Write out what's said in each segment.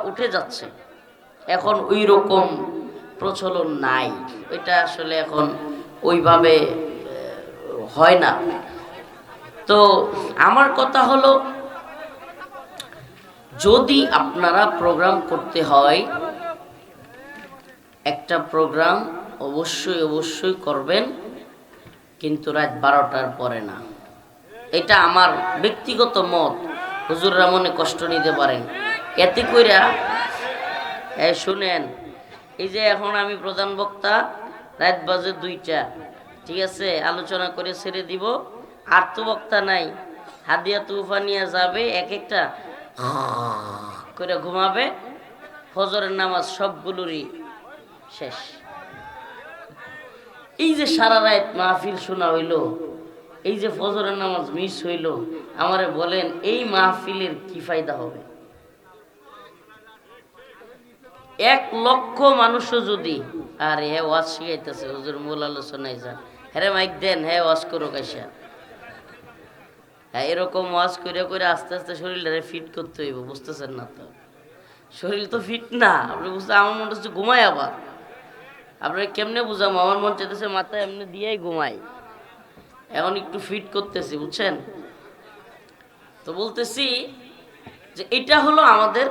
উঠে যাচ্ছে, এখন ওই রকম প্রচলন নাই। এটা আসলে এখন ওইভাবে হয় না। তো আমার কথা হলো, যদি আপনারা প্রোগ্রাম করতে হয়, একটা প্রোগ্রাম অবশ্যই অবশ্যই করবেন, কিন্তু রাত 12টার পরে না। এটা আমার ব্যক্তিগত মত, হুজুররা মনে কষ্ট নিতে পারেন। এতে কইরা শুনেন, এই যে এখন আমি প্রধান বক্তা, রাত বাজে 2টা, ঠিক আছে, আলোচনা করে ছেড়ে দিব। আর তো বক্তা নাই, হাদিয়া তুফানিয়া যাবে, এক একটা করে ঘুমাবে, ফজরের নামাজ সবগুলোরই শেষ। এই যে সারা রাত মাহফিল শোনা হইল, এই যে ফজরের নামাজ মিস হইল, আমারে বলেন এই মাহফিলের কি ফায়দা হবে? 1 লক্ষ মানুষও যদি, আরে হ্যাঁ ওয়াজ শিখাইতেছে, হুজুর মূল আলোচনায় যান, হ্যাঁ মাইক দেন, হ্যাঁ ওয়াজ করো কাইসা, হ্যাঁ এরকম ওয়াজ করে করে আস্তে আস্তে শরীরটারে ফিট করতে হইব। বুঝতেছেন না তো? শরীর তো ফিট না, আপনি বুঝতে, আমার মনে হচ্ছে ঘুমাই। আবার আপনার কেমনে বুঝাবো? আমার মন চাইতেছে মাথায় এমনি দিয়েই ঘুমাই। এখন একটু ফিট করতেছি, বুঝছেন তো? বলতেছি যে এটা হলো আমাদের,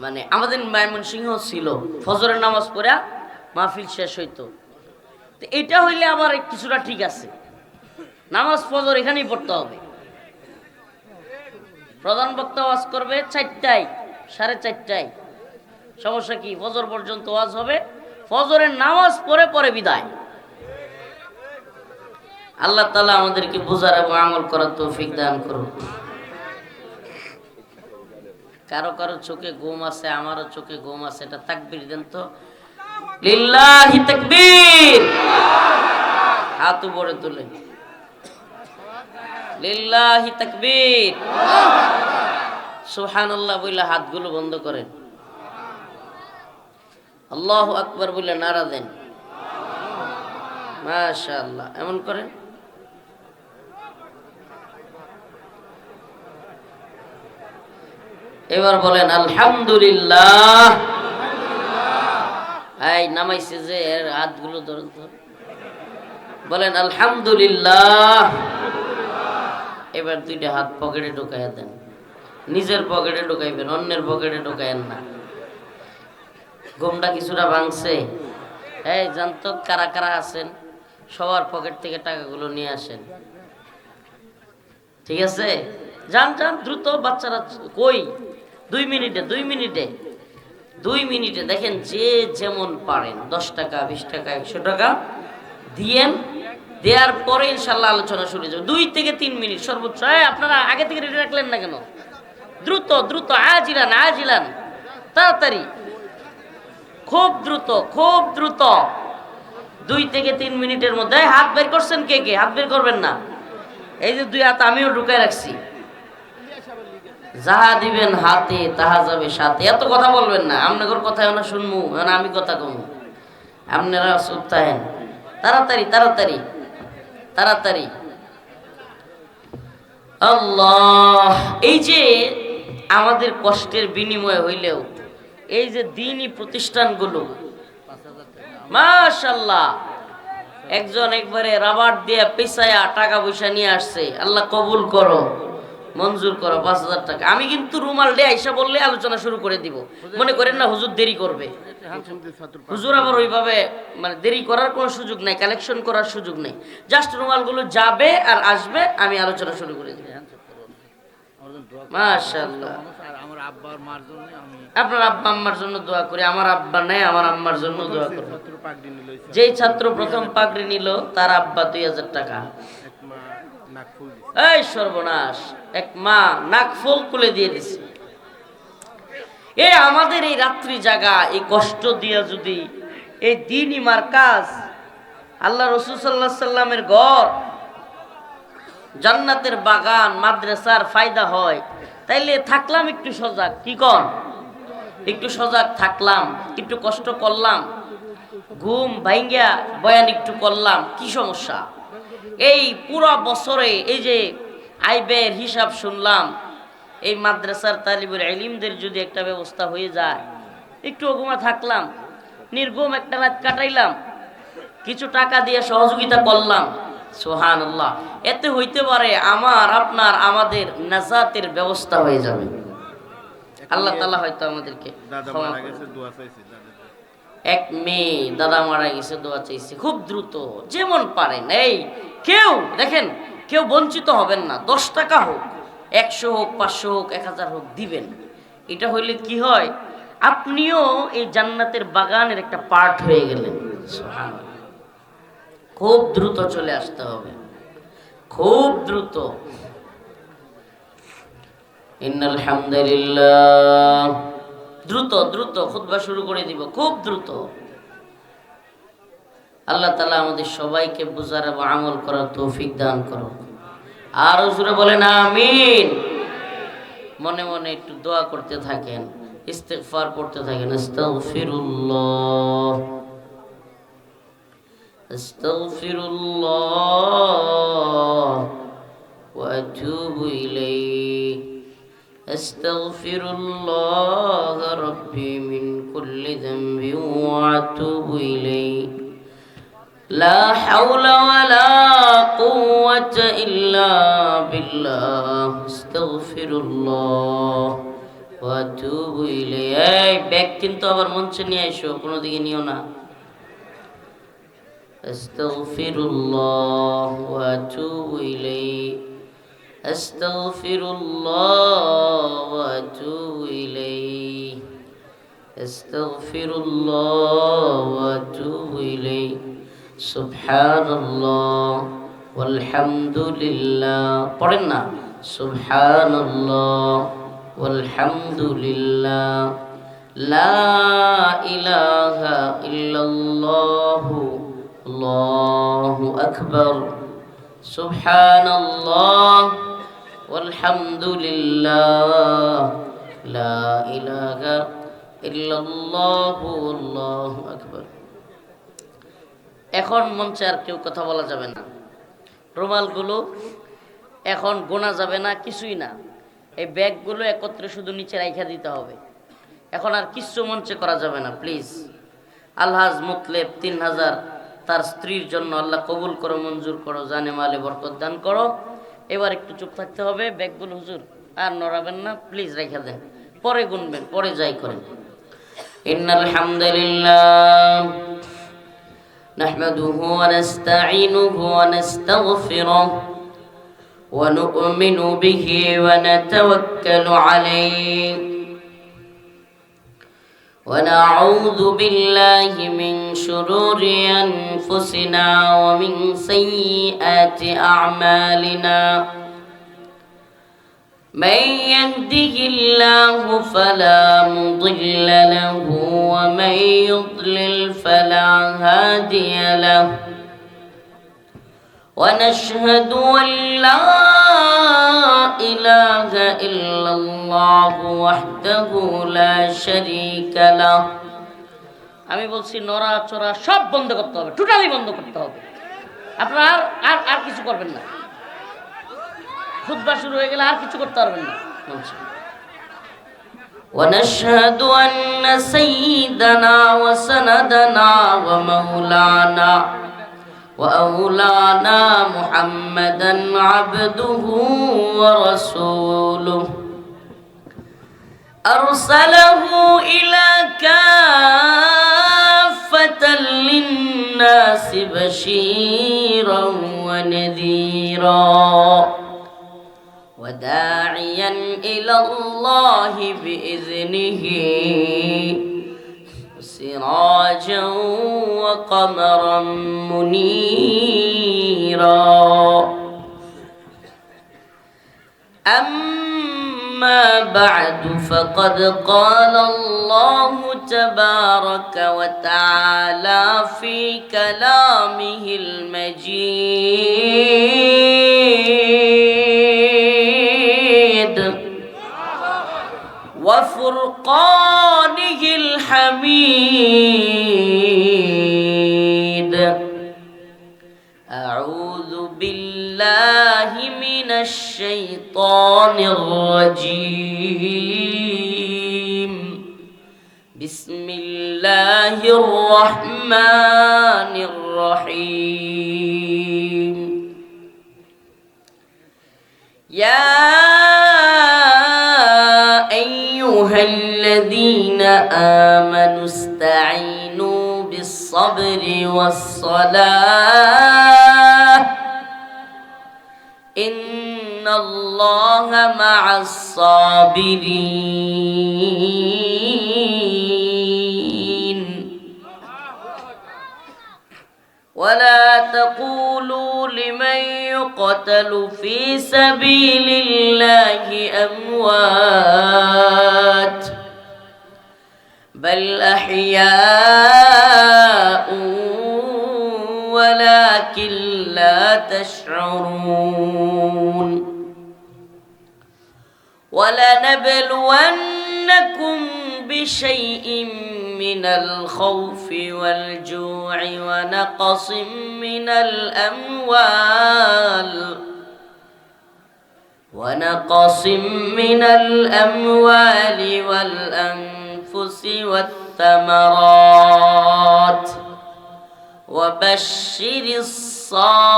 মানে আমাদের ময়মনসিংহ ছিল, ফজরের নামাজ পড়া মাহফিল শেষ হইতো। তো এটা হইলে আবার কিছুটা ঠিক আছে, নামাজ ফজর এখানেই পড়তে হবে। প্রধান বক্তা ওয়াজ করবে 4টায়, 4:30টায়, সমস্যা কি? ফজর পর্যন্ত ওয়াজ হবে, ফজরের নামাজ পড়ে পরে বিদায়। আল্লাহ তাআলা আমাদেরকে বুঝার এবং আমল করার তৌফিক দান করুন। কারো কারো চোখে ঘুম আছে, আমারও চোখে ঘুম আছে, এটা তাকবীর দেন তো, লিল্লাহি তাকবীর। হাত উপরে তুলে লিল্লাহি তাকবীর, সুবহানাল্লাহ বলে হাতগুলো বন্ধ করেন, আল্লাহু আকবার বলে নারা দেন, মাশাআল্লাহ, এমন করেন। এবার বলেন আলহামদুলিল্লাহ। এই নামাইছে যে এর হাতগুলো ধরেন তো, বলেন আলহামদুলিল্লাহ। এবার 2টা হাত পকেটে ঢুকাইয়া দেন, নিজের পকেটে ঢুকাইবেন, অন্যের পকেটে ঢুকাইয়েন না। ঘুমটা কিছুটা ভাঙছে? এই জানতো কারা কারা আছেন, সবার পকেট থেকে টাকাগুলো নিয়ে আসেন, ঠিক আছে? যান যান দ্রুত, বাচ্চারা কই? 2 মিনিটে 2 মিনিটে 2 মিনিটে দেখেন, যে যেমন পারেন 10 টাকা 20 টাকা 100 টাকা দিয়েন, দেওয়ার পরে ইনশাল্লাহ আলোচনা শুরু হয়ে যাবে। 2 থেকে 3 মিনিট সর্বোচ্চ। আপনারা আগে থেকে রেডি রাখলেন না কেন? দ্রুত দ্রুত, আজিলান আজিলান, তাড়াতাড়ি, খুব দ্রুত খুব দ্রুত। 2 থেকে 3 মিনিটের মধ্যে। হাত বের করছেন কে কে? হাত বের করবেন না। এই যে 2 হাত আমিও ঢুকায় রাখছি, যাহা দিবেন হাতে তাহা যাবে সাথে। এত কথা বলবেন না, আপনাদের কথা না শুনবো, আমি কথা কমু, আপনারা চুপ থাকেন। তাড়াতাড়ি তাড়াতাড়ি তাড়াতাড়ি। আল্লাহ, এই যে আমাদের কষ্টের বিনিময় হইলেও এই যে দ্বীনি প্রতিষ্ঠানগুলো, মাশাআল্লাহ, একজন একবারে রাবার দিয়ে পেছায়া টাকা পয়সা নিয়ে আসছে, আল্লাহ কবুল করো, মঞ্জুর করো 5000 টাকা। আমি কিন্তু রুমাল দিয়ে আইসা বললে আলোচনা শুরু করে দিব, মনে করেন না হুজুর দেরি করবে। হুজুর আবার ওইভাবে মানে দেরি করার কোনো সুযোগ নাই, কালেকশন করার সুযোগ নেই, জাস্ট রুমালগুলো যাবে আর আসবে, আমি আলোচনা শুরু করে দিব। মাশাআল্লাহ। আপনার আব্বা আম্মার জন্য দোয়া করি, আমার আব্বা নাই, আমার আম্মার জন্য দোয়া করি। যেই ছাত্র প্রথম পাগড়ি নিল তার আব্বা 2000 টাকা। এই সর্বনাশ, এক মা নাকফুল খুলে দিয়ে দিছে। এই আমাদের এই রাত্রি জাগা, এই কষ্ট দিয়া যদি এই দ্বীনি মার্কাজ, আল্লাহ রাসূল সাল্লাল্লাহু আলাইহি সাল্লামের ঘর, জান্নাতের বাগান, মাদ্রাসার ফায়দা হয়, তাইলে থাকলাম একটু সজাগ, কি কন? একটু সজাগ থাকলাম, একটু কষ্ট করলাম, ঘুম ভাঙ্গিয়া বয়ান একটু করলাম, কি সমস্যা? এই পুরো বছরে এই যে আয় ব্যয়ের হিসাব শুনলাম, এই মাদ্রাসার তালিবুল ইলমদের যদি একটা ব্যবস্থা হয়ে যায়, একটু অগুমা থাকলাম, নির্গম একটা রাত কাটাইলাম, কিছু টাকা দিয়ে সহযোগিতা করলাম, সুবহানাল্লাহ, এতে হইতে পারে আমার আপনার আমাদের নাজাতের ব্যবস্থা হয়ে যাবে। আল্লাহ তাআলা হয়তো আমাদেরকে ক্ষমা করবেন। এক মেয়ে দাদা মারা গেছে, দোয়া চাইছে খুব দ্রুত, যেমন পারেন। এই কেউ দেখেন, কেউ বঞ্চিত হবেন না। 10 টাকা হোক, 100 হোক, 500 হোক, 1000 হোক, দিবেন। এটা হইলে কি হয়, আপনিও এই জান্নাতের বাগানের একটা পার্ট হয়ে গেলেন। সুবহানাল্লাহ। খুব দ্রুত চলে আসতে হবে, খুব দ্রুত। ইন্নাল হামদুলিল্লাহ, দ্রুত দ্রুত খুতবা শুরু করে দিব, খুব দ্রুত। আল্লাহ তাআলা আমাদের সবাইকে বুঝার এবং আমল করার তৌফিক দান করুন। আর জোরে বলেন আমিন। মনে মনে একটু দোয়া করতে থাকেন, ইস্তিগফার করতে থাকেন। আস্তাগফিরুল্লাহ, আস্তাগফিরুল্লাহ ওয়া আতুবু ইলাইহি, আস্তাগফিরুল্লাহ রাব্বি মিন কুল্লি যামবিন ওয়া আতুবু ইলাইহি, লা হাওলা ওয়ালা কুওয়াতা ইল্লা বিল্লাহ, আস্তাগফিরুল্লাহ ওয়া আতুবু ইলাইহি। এই ব্যাগ কিন্তু আবার মঞ্চে নিয়ে এসো, কোনো দিকে নিও না। আস্তাগফিরুল্লাহ ওয়া আতুবু ইলাইহি, আস্তাগফিরুল্লাহ ওয়া আতুবু ইলাইহি, আস্তাগফিরুল্লাহ ওয়া আতুবু ইলাইহি। সুবহানাল্লাহ ওয়ালহামদুলিল্লাহ, পড়েন না, সুবহানাল্লাহ ওয়ালহামদুলিল্লাহ, লা ইলাহা ইল্লাল্লাহু আল্লাহু আকবার, সুবহানাল্লাহ ওয়ালহামদুলিল্লাহ, লা ইলাহা ইল্লাল্লাহু আল্লাহু আকবার। এখন মঞ্চে আর কেউ কথা বলা যাবে না, রুমালগুলো এখন গোনা যাবে না, কিছুই না। এই ব্যাগগুলো একত্রে শুধু নিচে রাইখা দিতে হবে। এখন আর কিচ্ছু মঞ্চে করা যাবে না, প্লিজ। আলহাজ মুতলেব 3000 তার স্ত্রীর জন্য আল্লাহ কবুল করো, মঞ্জুর করো, জানে মালে বরকত দান করো। এবার একটু চুপ থাকতে হবে। ব্যাগগুলো হুজুর আর নড়াবেন না, প্লিজ রেখে দেন, পরে গুনবেন, পরে যাই করেন। ইন্নাল হামদুলিল্লাহ নাহমাদুহু ওয়া নাস্তাঈনুহু ওয়া নাস্তাগফিরুহু ওয়া নু'মিনু বিহি ওয়া নাতাওয়াক্কালু আলাইহি ونعوذ بالله من شرور أنفسنا ومن سيئات أعمالنا من يهده الله فلا مضل له ومن يضلل فلا هادي له ونشهد أن لا إله إلا الله وحده لا شريك له। আমি বলছি নড়াচড়া সব বন্ধ করতে হবে, টোটালি বন্ধ করতে হবে। আপনারা আর আর কিছু করবেন না। খুতবা শুরু হয়ে গেলে আর কিছু করতে পারবেন না। ونشهد أن سيدنا وسندنا ومولانا وأولانا محمدا عبده ورسوله أرسله إلى كافة للناس بشيرا ونذيرا وداعيا إلى الله بإذنه سراجا وقمرا منيرا أما بعد فقد قال الله تبارك وتعالى في كلامه المجيد وفرقانه الحميد أعوذ بالله من الشيطان الرجيم بسم الله الرحمن الرحيم يا أيها الذين آمنوا استعينوا بالصبر والصلاة إن الله مع الصابرين ولا تقولوا لمن يقتل في سبيل الله أموات بل أحياء ولكن لا تشعرون ولنبلونكم بشيء من الخوف والجوع ونقص من الأموال والأنفس والثمرات وبشر الصابرين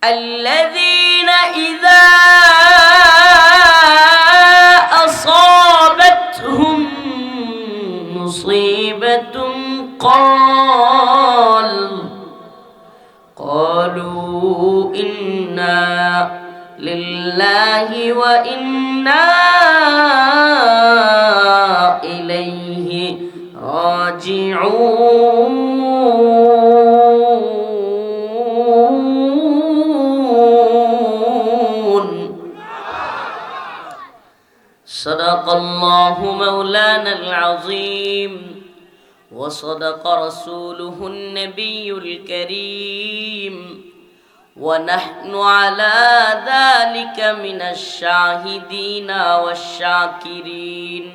الذين إذا أصابتهم مصيبة قالوا إنا لله وإنا إليه راجعون صدق الله مولانا العظيم وصدق رسوله النبي الكريم ونحن على ذلك من الشاهدين والشاكرين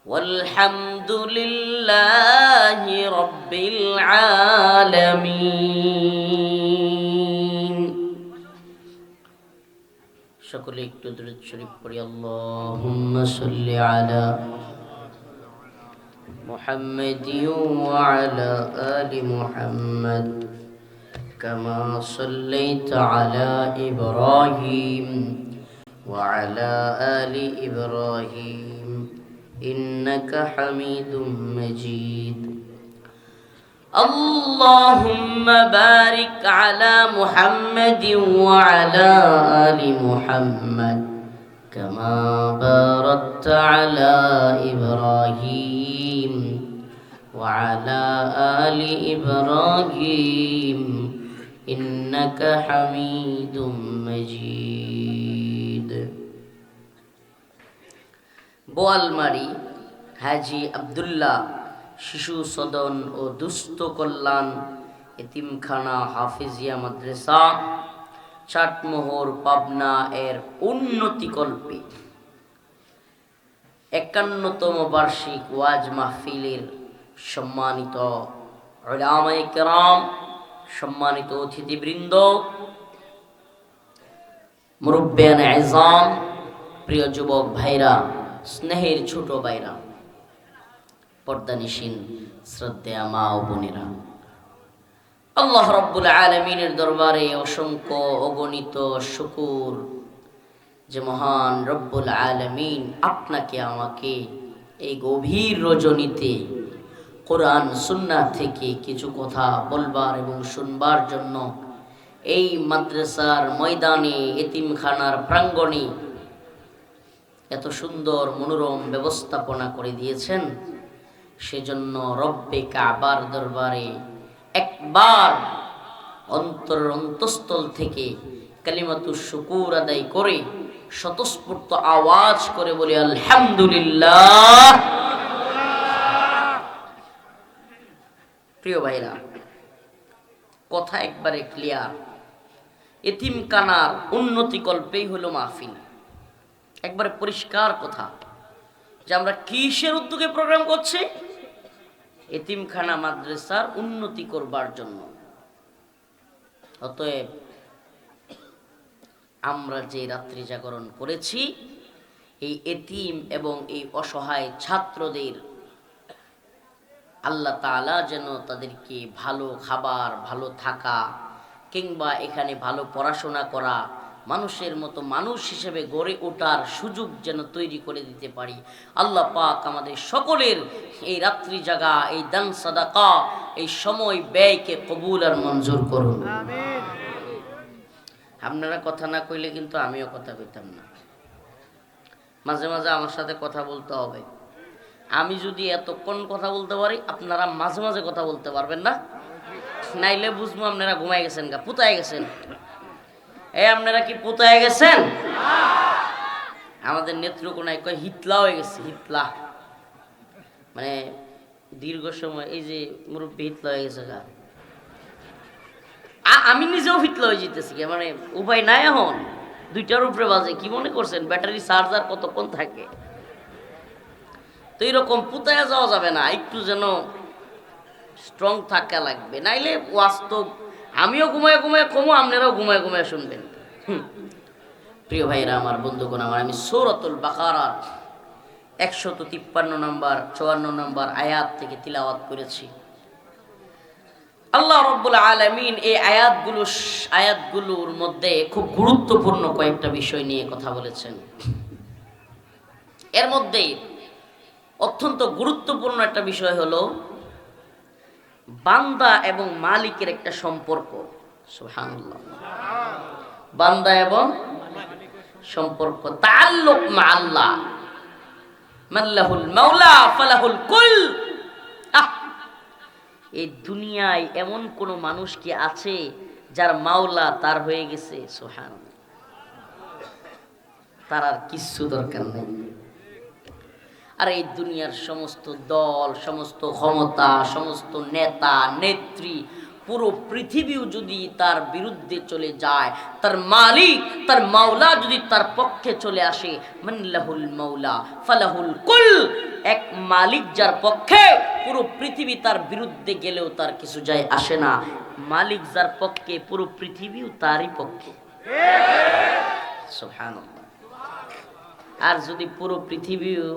والحمد لله رب العالمين সকলে একটু দরুদ শরীফ পড়ি আল্লাহুম্মা সাল্লি আলা محمد وعلى آل محمد كما صليت على إبراهيم وعلى آل إبراهيم إنك حميد مجيد اللهم بارك على محمد وعلى آل محمد كما باركت على إبراهيم وعلى آل إبراهيم إنك حميد مجيد বোয়ালমারি হাজী আব্দুল্লাহ শিশু সদন ও দুস্থ কল্যাণ এতিমখানা হাফিজিয়া মাদ্রাসা চাটমোহর পাবনা এর উন্নতিকল্পে ৫১তম বার্ষিক ওয়াজ মাহফিলের সম্মানিত উলামায়ে কেরাম, সম্মানিত অতিথিবৃন্দ, মুরব্বিয়ানে ইজাম, প্রিয় যুবক ভাইরা, স্নেহের ছোট ভাইরা, পর্দানিশীন শ্রদ্ধেয়া মা ও বোনেরা, আল্লাহ রাব্বুল আলামিনের দরবারে অসংখ্য অগণিত শুকর যে মহান রব্বুল আলামিন আপনাকে আমাকে এই গভীর রজনীতে কোরআন সুন্নাহ থেকে কিছু কথা বলবার এবং শুনবার জন্য এই মাদ্রাসার ময়দানে এতিমখানার প্রাঙ্গণে এত সুন্দর মনোরম ব্যবস্থাপনা করে দিয়েছেন। সেজন্য রব্বে কাবার দরবারে একবার অন্তঃস্থল থেকে কালিমাতুশ শুকুর আদায় করে স্বতঃস্ফূর্ত আওয়াজ করে বলি আলহামদুলিল্লাহ। প্রিয় ভাইরা, কথা একবারে ক্লিয়ার, এতিমখানার উন্নতিকল্পেই হলো মাহফিল। একবারে পরিষ্কার কথা যে আমরা কিসের উদ্যোগে প্রোগ্রাম করছি। এতিমখানা মাদ্রাসার উন্নতি করবার জন্য। অতএব আমরা যে রাত্রি জাগরণ করেছি এই এতিম এবং এই অসহায় ছাত্রদের আল্লাহ তাআলা যেন তাদেরকে ভালো খাবার, ভালো থাকা, কিংবা এখানে ভালো পড়াশোনা করা, মানুষের মতো মানুষ হিসেবে গড়ে ওঠার সুযোগ যেন তৈরি করে দিতে পারি। আল্লাহ পাক আমাদের সকলের এই রাত্রি জাগা, এই দান সাদাকা, এই সময় ব্যয়কে কবুল আর মঞ্জুর করুন। আপনারা কথা না কইলে কিন্তু আমিও কথা কইতাম না। মাঝে মাঝে আমার সাথে কথা বলতে হবে। আমি যদি এতক্ষণ কথা বলতে পারি, আপনারা মাঝে মাঝে কথা বলতে পারবেন না, নাইলে বুঝবো আপনারা ঘুমাই গেছেন, পুতায় গেছেন। আপনারা কি পুতায় গেছেন? আমাদের নেত্রকোনায় কয় হিতলা হয়ে গেছে, হিতলা মানে দীর্ঘ সময় এই যে মুরব্বী হিতলা হয়ে গেছে। আমি নিজেও হিতলা হয়ে যেতেছি, মানে উপায় নাই। এখন 2টার উপরে বাজে, কি মনে করছেন ব্যাটারি চার্জার কতক্ষণ থাকে? তো এইরকম পুতায়া যাওয়া যাবে না, একটু যেন স্ট্রং থাকা লাগবে, নাইলে বাস্তব আমিও ঘুমায় ঘুমায় কমো, আপনারাও ঘুমায় ঘুমায় শুনবেন। প্রিয় ভাইরা আমার, বন্ধুগণ আমার, আমি সূরাতুল বাকারার 153 নম্বর 54 নম্বর আয়াত থেকে তিলাওয়াত করেছি। আল্লাহ রাব্বুল আলামিন এই আয়াতগুলোর মধ্যে খুব গুরুত্বপূর্ণ কয়েকটা বিষয় নিয়ে কথা বলেছেন। এর মধ্যে অত্যন্ত গুরুত্বপূর্ণ একটা বিষয় হলো বান্দা এবং মালিকের একটা সম্পর্ক। সুবহানাল্লাহ, বান্দা এবং সম্পর্ক, তাআল্লুক মা আল্লাহ, মাল্লাহুল মাওলা ফালাহুল কুল। এই দুনিয়ায় এমন কোন মানুষ কি আছে যার মাওলা তার হয়ে গেছে? সুবহানাল্লাহ, তার আর কিছু দরকার নেই। আর এই দুনিয়ার সমস্ত দল, সমস্ত ক্ষমতা, সমস্ত নেতা নেত্রী, পুরো পৃথিবীও যদি তার বিরুদ্ধে চলে যায়, তার মালিক, তার মাওলা যদি তার পক্ষে চলে আসে, মানলাহুল মাওলা ফালাহুল কুল। এক মালিক যার পক্ষে, পুরো পৃথিবী তার বিরুদ্ধে গেলেও তার কিছু যায় আসে না। মালিক যার পক্ষে, পুরো পৃথিবীও তারই পক্ষে। সুবহানাল্লাহ। আর যদি পুরো পৃথিবীও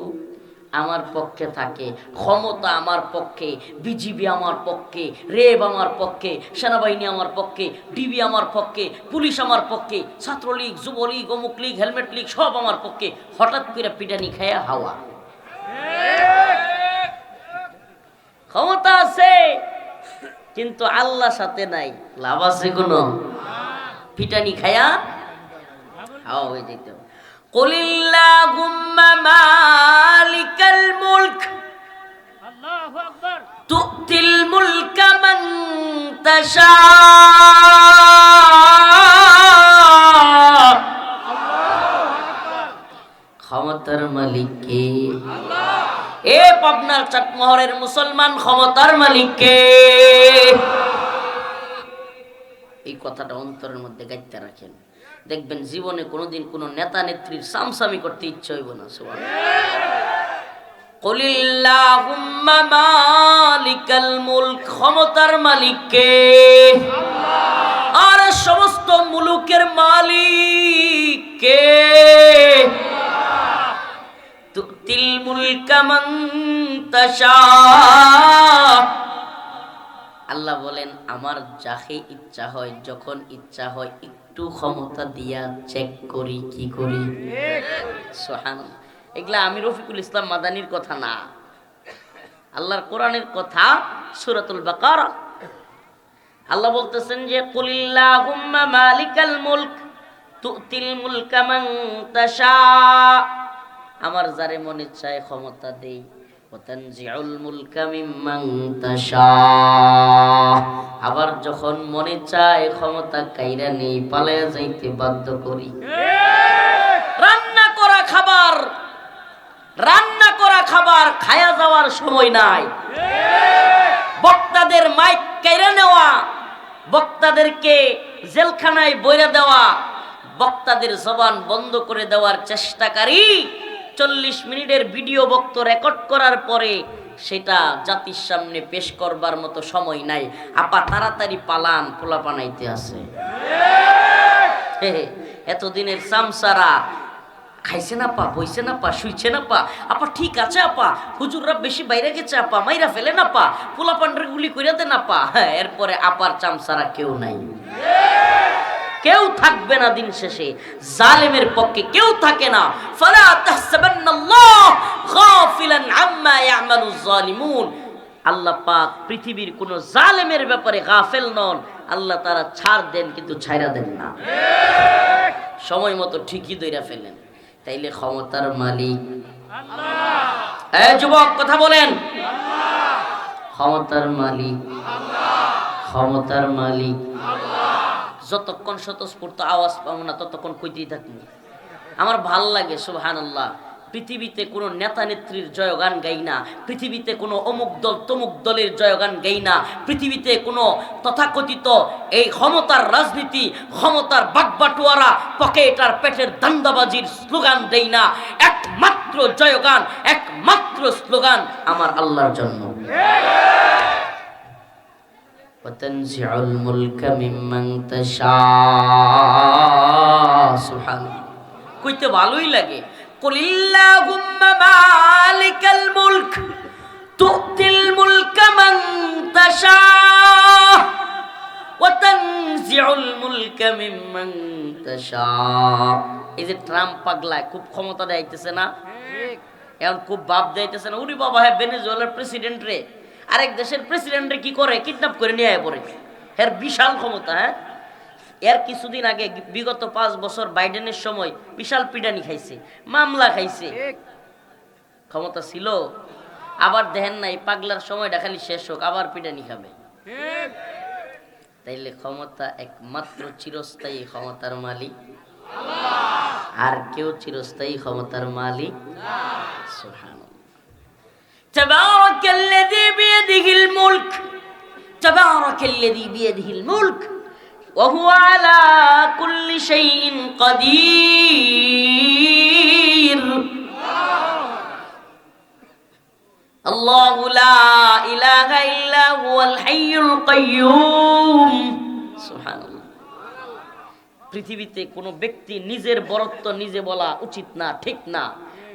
আমার পক্ষে থাকে, ক্ষমতা আমার পক্ষে, বিজিবি আমার পক্ষে, রেব আমার পক্ষে, সেনাবাহিনী আমার পক্ষে, ডিবি আমার পক্ষে, পুলিশ আমার পক্ষে, ছাত্রলীগ, যুবলীগ, অমুক লীগ, হেলমেট লীগ সব আমার পক্ষে, হঠাৎ করে পিটানি খায়া হাওয়া। ক্ষমতা আছে কিন্তু আল্লাহ সাথে নাই, লাভ আছে কোনো? পিটানি খায়া হাওয়া হয়ে যেতে হবে। কুলিল্লাহুম্মা মালিকাল মুলক আল্লাহু আকবার তুতিল মুলকা মান তাশা আল্লাহু আকবার। ক্ষমতার মালিক কে? আল্লাহ। এ পাবনার চাটমোহরের মুসলমান, ক্ষমতার মালিক কে? এই কথাটা অন্তরের মধ্যে গাইতে রাখেন, দেখবেন জীবনে কোনোদিন কোনো নেতা নেত্রীর সামসামি করতে ইচ্ছা হইব না। সুবহানাল্লাহ। কুলিল্লাহুম্মা মালিকাল মুলক, ক্ষমতার মালিক কে? আল্লাহ। আর সমস্ত মুলুকের মালিক কে? আল্লাহ। তুতিল মুলকা মান তাশা। আল্লাহ বলেন, আমার যাকে ইচ্ছা হয়, যখন ইচ্ছা হয়, একটু ক্ষমতা দিয়া চেক করি, কি করি? সুবহানাল্লাহ। এগুলা আমি রফিকুল ইসলাম মাদানির কথা না, আল্লাহর কোরআনের কথা, সূরাতুল বাকারা। আল্লাহ বলতেছেন যে কুলিল্লাহুম্মা মালিকাল মুলক তুতিল মুলকা মান তাশা। আমার যারে মনে চায় ক্ষমতা দেই, ওয়াতানজিউল মুলকা মিম্মান তাশা। আবার যখন মনে চায় ক্ষমতা কাইরা নেই, পালায়া যাইতে বাধ্য করি। রান্না করা খাবার খায়া যাওয়ার সময় নাই। বক্তাদের মাইক কাইরা নেওয়া, বক্তাদেরকে জেলখানায় বইরা দেওয়া, বক্তাদের জবান বন্ধ করে দেওয়ার চেষ্টাকারী, 40 মিনিটের ভিডিও বক্ত রেকর্ড করার পরে সেটা জাতির সামনে পেশ করবার মতো সময় নাই। আপা তাড়াতাড়ি পালান, পোলা পানাইতে আছে। এতদিনের সামসারা খাইছে না পা, বইছে না পা, শুইছে না পা, আপা ঠিক আছে আপা, হুজুররা বেশি বাইরে গেছে আপা, মাইরা ফেলে না পা, পোলা পান্ডার গুলি কইরা দে না পা। এরপরে আপার চামসারা কেউ নাই, কেউ থাকবে না। দিন শেষে জালেমের পক্ষে কেউ থাকে না। ফালা তাহসাবান্নাল্লাহ গাফিলান আম্মা ইয়ামালুজ জালিমুন। আল্লাহ পাক পৃথিবীর কোন জালেমের ব্যাপারে গাফেল নন। আল্লাহ তারা ছাড় দেন কিন্তু ছাইরা দেন না, সময় মতো ঠিকই দইরা ফেলেন। তাইলে ক্ষমতার মালিক আল্লাহ। এই যুবক কথা বলেন, ক্ষমতার মালিক ক্ষমতার মালিক যতক্ষণ স্বতঃস্ফূর্ত আওয়াজ পাবো না ততক্ষণ কইতেই থাকবো। আমার ভাল লাগে সুবহানাল্লাহ। পৃথিবীতে কোনো নেতা নেত্রীর জয়গান গাই না, পৃথিবীতে কোনো অমুক দল তমুক দলের জয়গান গাই না, পৃথিবীতে কোনো তথাকথিত এই ক্ষমতার রাজনীতি, ক্ষমতার বাগবাটোয়ারা, পকেট আর পেটের দান্দাবাজির স্লোগান দেই না। একমাত্র জয়গান, একমাত্র স্লোগান আমার আল্লাহর জন্য। وتنزع الملك ممن تشاء সুবহানাল্লাহ। কইতে ভালোই লাগে। কুলিল্লাহুম্মা মালিকাল মুলক তুতিল মুলকা মান তাশা ওয়া তানজিউল মুলকা মিম্মান তাশা। এই যে ট্রাম্প পাগলা খুব ক্ষমতা দেখাইতেছে না, এখন খুব ভাব দেখাইতেছে না। উনি বাবা হ্যাঁ ভেনেজুয়েলার প্রেসিডেন্ট রে, আরেক দেশের প্রেসিডেন্টে কি করে, কিডন্যাপ করে নিয়ে আয় পড়ে। এর বিশাল ক্ষমতা। হ্যাঁ, এর কিছুদিন আগে বিগত 5 বছর বাইডেনের সময় বিশাল পিডানি খাইছে, মামলা খাইছে, ক্ষমতা ছিল। আবার দেখেন না এই পাগলার সময়টা খালি শেষ হোক আবার পিডানি খাবে। তাইলে ক্ষমতা একমাত্র চিরস্থায়ী ক্ষমতার মালিক আল্লাহ, আর কেউ চিরস্থায়ী ক্ষমতার মালিক সুবহানাল্লাহ। تبارك الذي بيده الملك تبارك الذي بيده الملك وهو على كل شيء قدير الله لا إله إلا هو الحي القيوم سبحان الله। পৃথিবীতে কোনো ব্যক্তি নিজের বরত্ব নিজে বলা উচিত না, ঠিক না।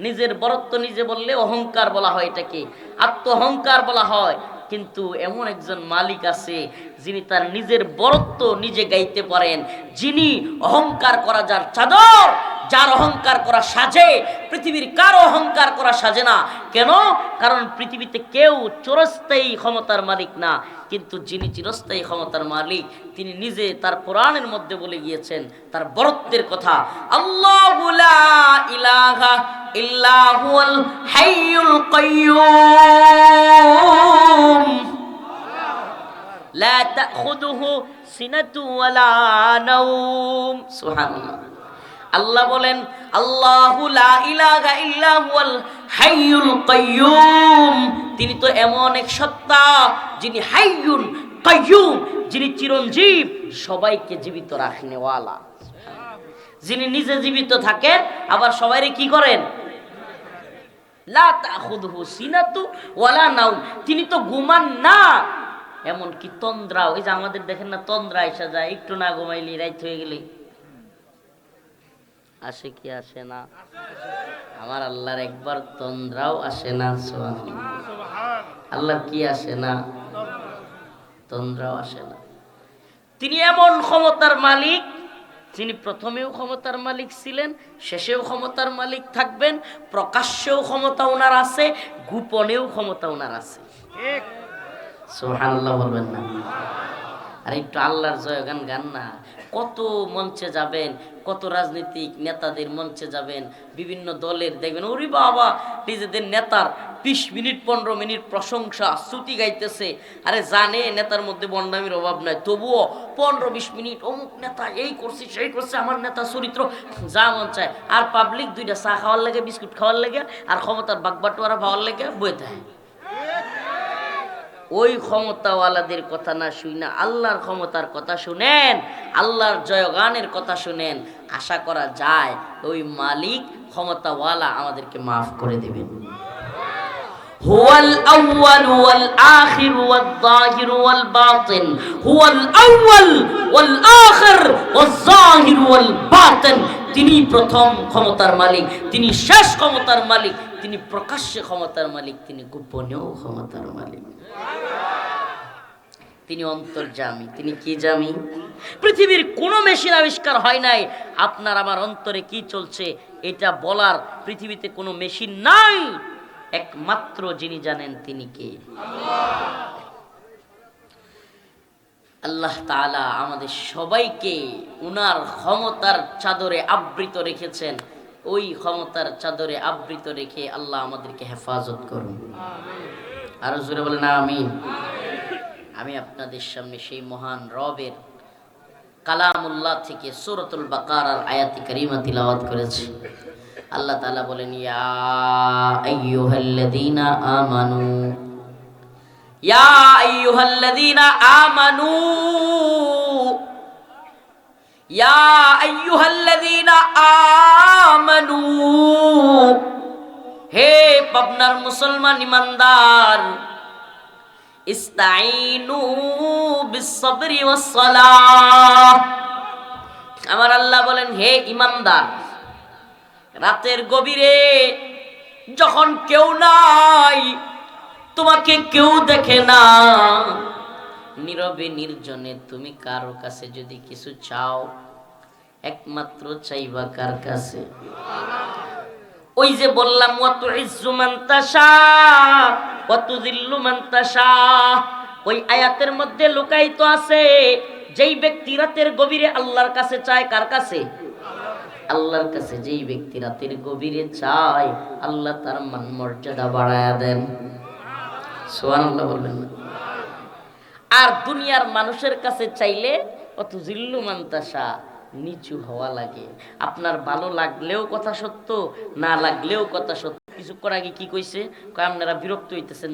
নিজের বরত্ব নিজে বললে অহংকার বলা হয়, এটাকে আত্ম অহংকার বলা হয়। কিন্তু এমন একজন মালিক আছে যিনি তার নিজের বরত্ব নিজে গাইতে পারেন, যিনি অহংকার করা যার চাদর, যার অহংকার করা সাজে। পৃথিবীর কারো অহংকার করা সাজে না। কেন? কারণ পৃথিবীতে কেউ চিরস্থায়ী ক্ষমতার মালিক না, কিন্তু যিনি চিরস্থায়ী ক্ষমতার মালিক তিনি নিজে তার কোরআনের মধ্যে বলে গিয়েছেন তার বরত্বের কথা। আল্লাহু লা ইলাহা ইল্লা হুয়াল হাইয়ুল কাইয়্যুম লা তাখুযুহু সিনাতু ওয়ালা নাওম। সুবহানাল্লাহ। আল্লাহ বলেন আল্লাহু লা ইলাহা ইল্লা হুয়াল হাইয়ুল কাইয়্যুম, তিনি তো এমন এক সত্তা যিনি হাইয়ুন কাইয়্যুম, যিনি চিরঞ্জীব, সবাইকে জীবিত রাখনেওয়ালা, যিনি নিজে জীবিত থাকেন আবার সবাইরে কি করেন, লা তাখুযুহু সিনাতু ওয়ালা নাওম, তিনি তো ঘুমান না। এমন কি তন্দ্রাও, এই যে আমাদের দেখেন না তন্দ্রা এসে যায়, একটু না ঘুমাইলি রাত হয়ে গেলে আসে কি আসে না? আমার আল্লাহর একবার তন্দ্রাও আসে না। আল্লাহর কি আসে না? তন্দ্রাও আসে না। তিনি এমন ক্ষমতার মালিক, যিনি প্রথমেও ক্ষমতার মালিক ছিলেন, শেষেও ক্ষমতার মালিক থাকবেন। প্রকাশ্যেও ক্ষমতা ওনার আছে, গোপনেও ক্ষমতা ওনার আছে। সুবহানাল্লাহ বলবেন না? আর একটু আল্লাহর জয়গান গান না। কত মঞ্চে যাবেন, কত রাজনৈতিক নেতাদের মঞ্চে যাবেন, বিভিন্ন দলের দেখবেন ওরে বাবা নিজেদের নেতার 20 মিনিট 15 মিনিট প্রশংসা স্তুতি গাইতেছে। আরে জানে নেতার মধ্যে বন্ডামির অভাব নাই, তবুও 15-20 মিনিট অমুক নেতা এই করছে সেই করছে, আমার নেতা চরিত্র যা মন চায়। আর পাবলিক 2টা চা খাওয়ার লাগে, বিস্কুট খাওয়ার লাগে, আর ক্ষমতার বাগবাটোয়ারা পাওয়ার লাগে বয়ে থাকে। ওই ক্ষমতাওয়ালাদের কথা না শুনে আল্লাহর ক্ষমতার কথা শুনেন, আল্লাহর জয়গানের কথা শুনেন। আশা করা যায় ওই মালিক ক্ষমতাওয়ালা আমাদেরকে মাফ করে দিবেন। হুয়াল আউয়াল ওয়াল আখির ওয়াল যাহির ওয়াল বাতিন, হুয়াল আউয়াল ওয়াল আখির ওয়াল যাহির ওয়াল বাতিন। তিনি প্রথম ক্ষমতার মালিক, তিনি শেষ ক্ষমতার মালিক, তিনি প্রকাশ্যে ক্ষমতার মালিক, তিনি গোপনেও ক্ষমতার মালিক। তিনি অন্তর্যামী। তিনি কি জামি? পৃথিবীর কোনো মেশিন আবিষ্কার হয় নাই আপনার আমার অন্তরে কি চলছে এটা বলার। পৃথিবীতে কোনো মেশিন নাই, একমাত্র যিনি জানেন তিনি কে? আল্লাহ তাআলা আমাদের সবাইকে উনার ক্ষমতার চাদরে আবৃত রেখেছেন। ওই ক্ষমতার চাদরে আবৃত রেখে আল্লাহ আমাদেরকে হেফাজত করুন। আরো জোরে বলেন আমিন। আমি আপনাদের সামনে সেই মহান রবের কালামুল্লাহ থেকে সূরাতুল বাকারার আয়াতে কারিমা তিলাওয়াত করেছি। আল্লাহ তাআলা বলেন, ইয়া আইয়ুহাল্লাযীনা আমানু, ইয়া আইয়ুহাল্লাযীনা আমানু, ইয়া আইয়ুহাল্লাযীনা আমানু, হে পাবনার মুসলমান ইমানদার, ইস্তাঈনু বিস-সাবরি ওয়াস-সালাহ। আমার আল্লাহ বলেন, হে ইমানদার, রাতের গভীরে যখন কেউ নাই, তোমাকে কেউ দেখে না, নীরবে নির্জনে তুমি কারো কাছে যদি কিছু চাও, একমাত্র চাইবা কার কাছে? ওই যে বললাম, ওয়া তুইজ্জু মান তাশা ওয়া তুযিল্লু মান তাশা, ওই আয়াতের মধ্যে লুকায়িত আছে যেই ব্যক্তি রাতের গভীরে আল্লাহর কাছে চায়, কার কাছে? আল্লাহর কাছে। যেই ব্যক্তি রাতের গভীরে চায়, আল্লাহ তার মান মর্যাদা বাড়ায়া দেন। সুবহানাল্লাহ বলবেন না? আর দুনিয়ার মানুষের কাছে চাইলে অত জিল্লু মান তাশা, নিচু হওয়া লাগে। আপনার ভালো লাগলেও কথা সত্য, না লাগলেও কথা সত্য। কিছুক্ষণ আগে কি কইছে? কয় আপনারা বিরক্ত হইতেছেন,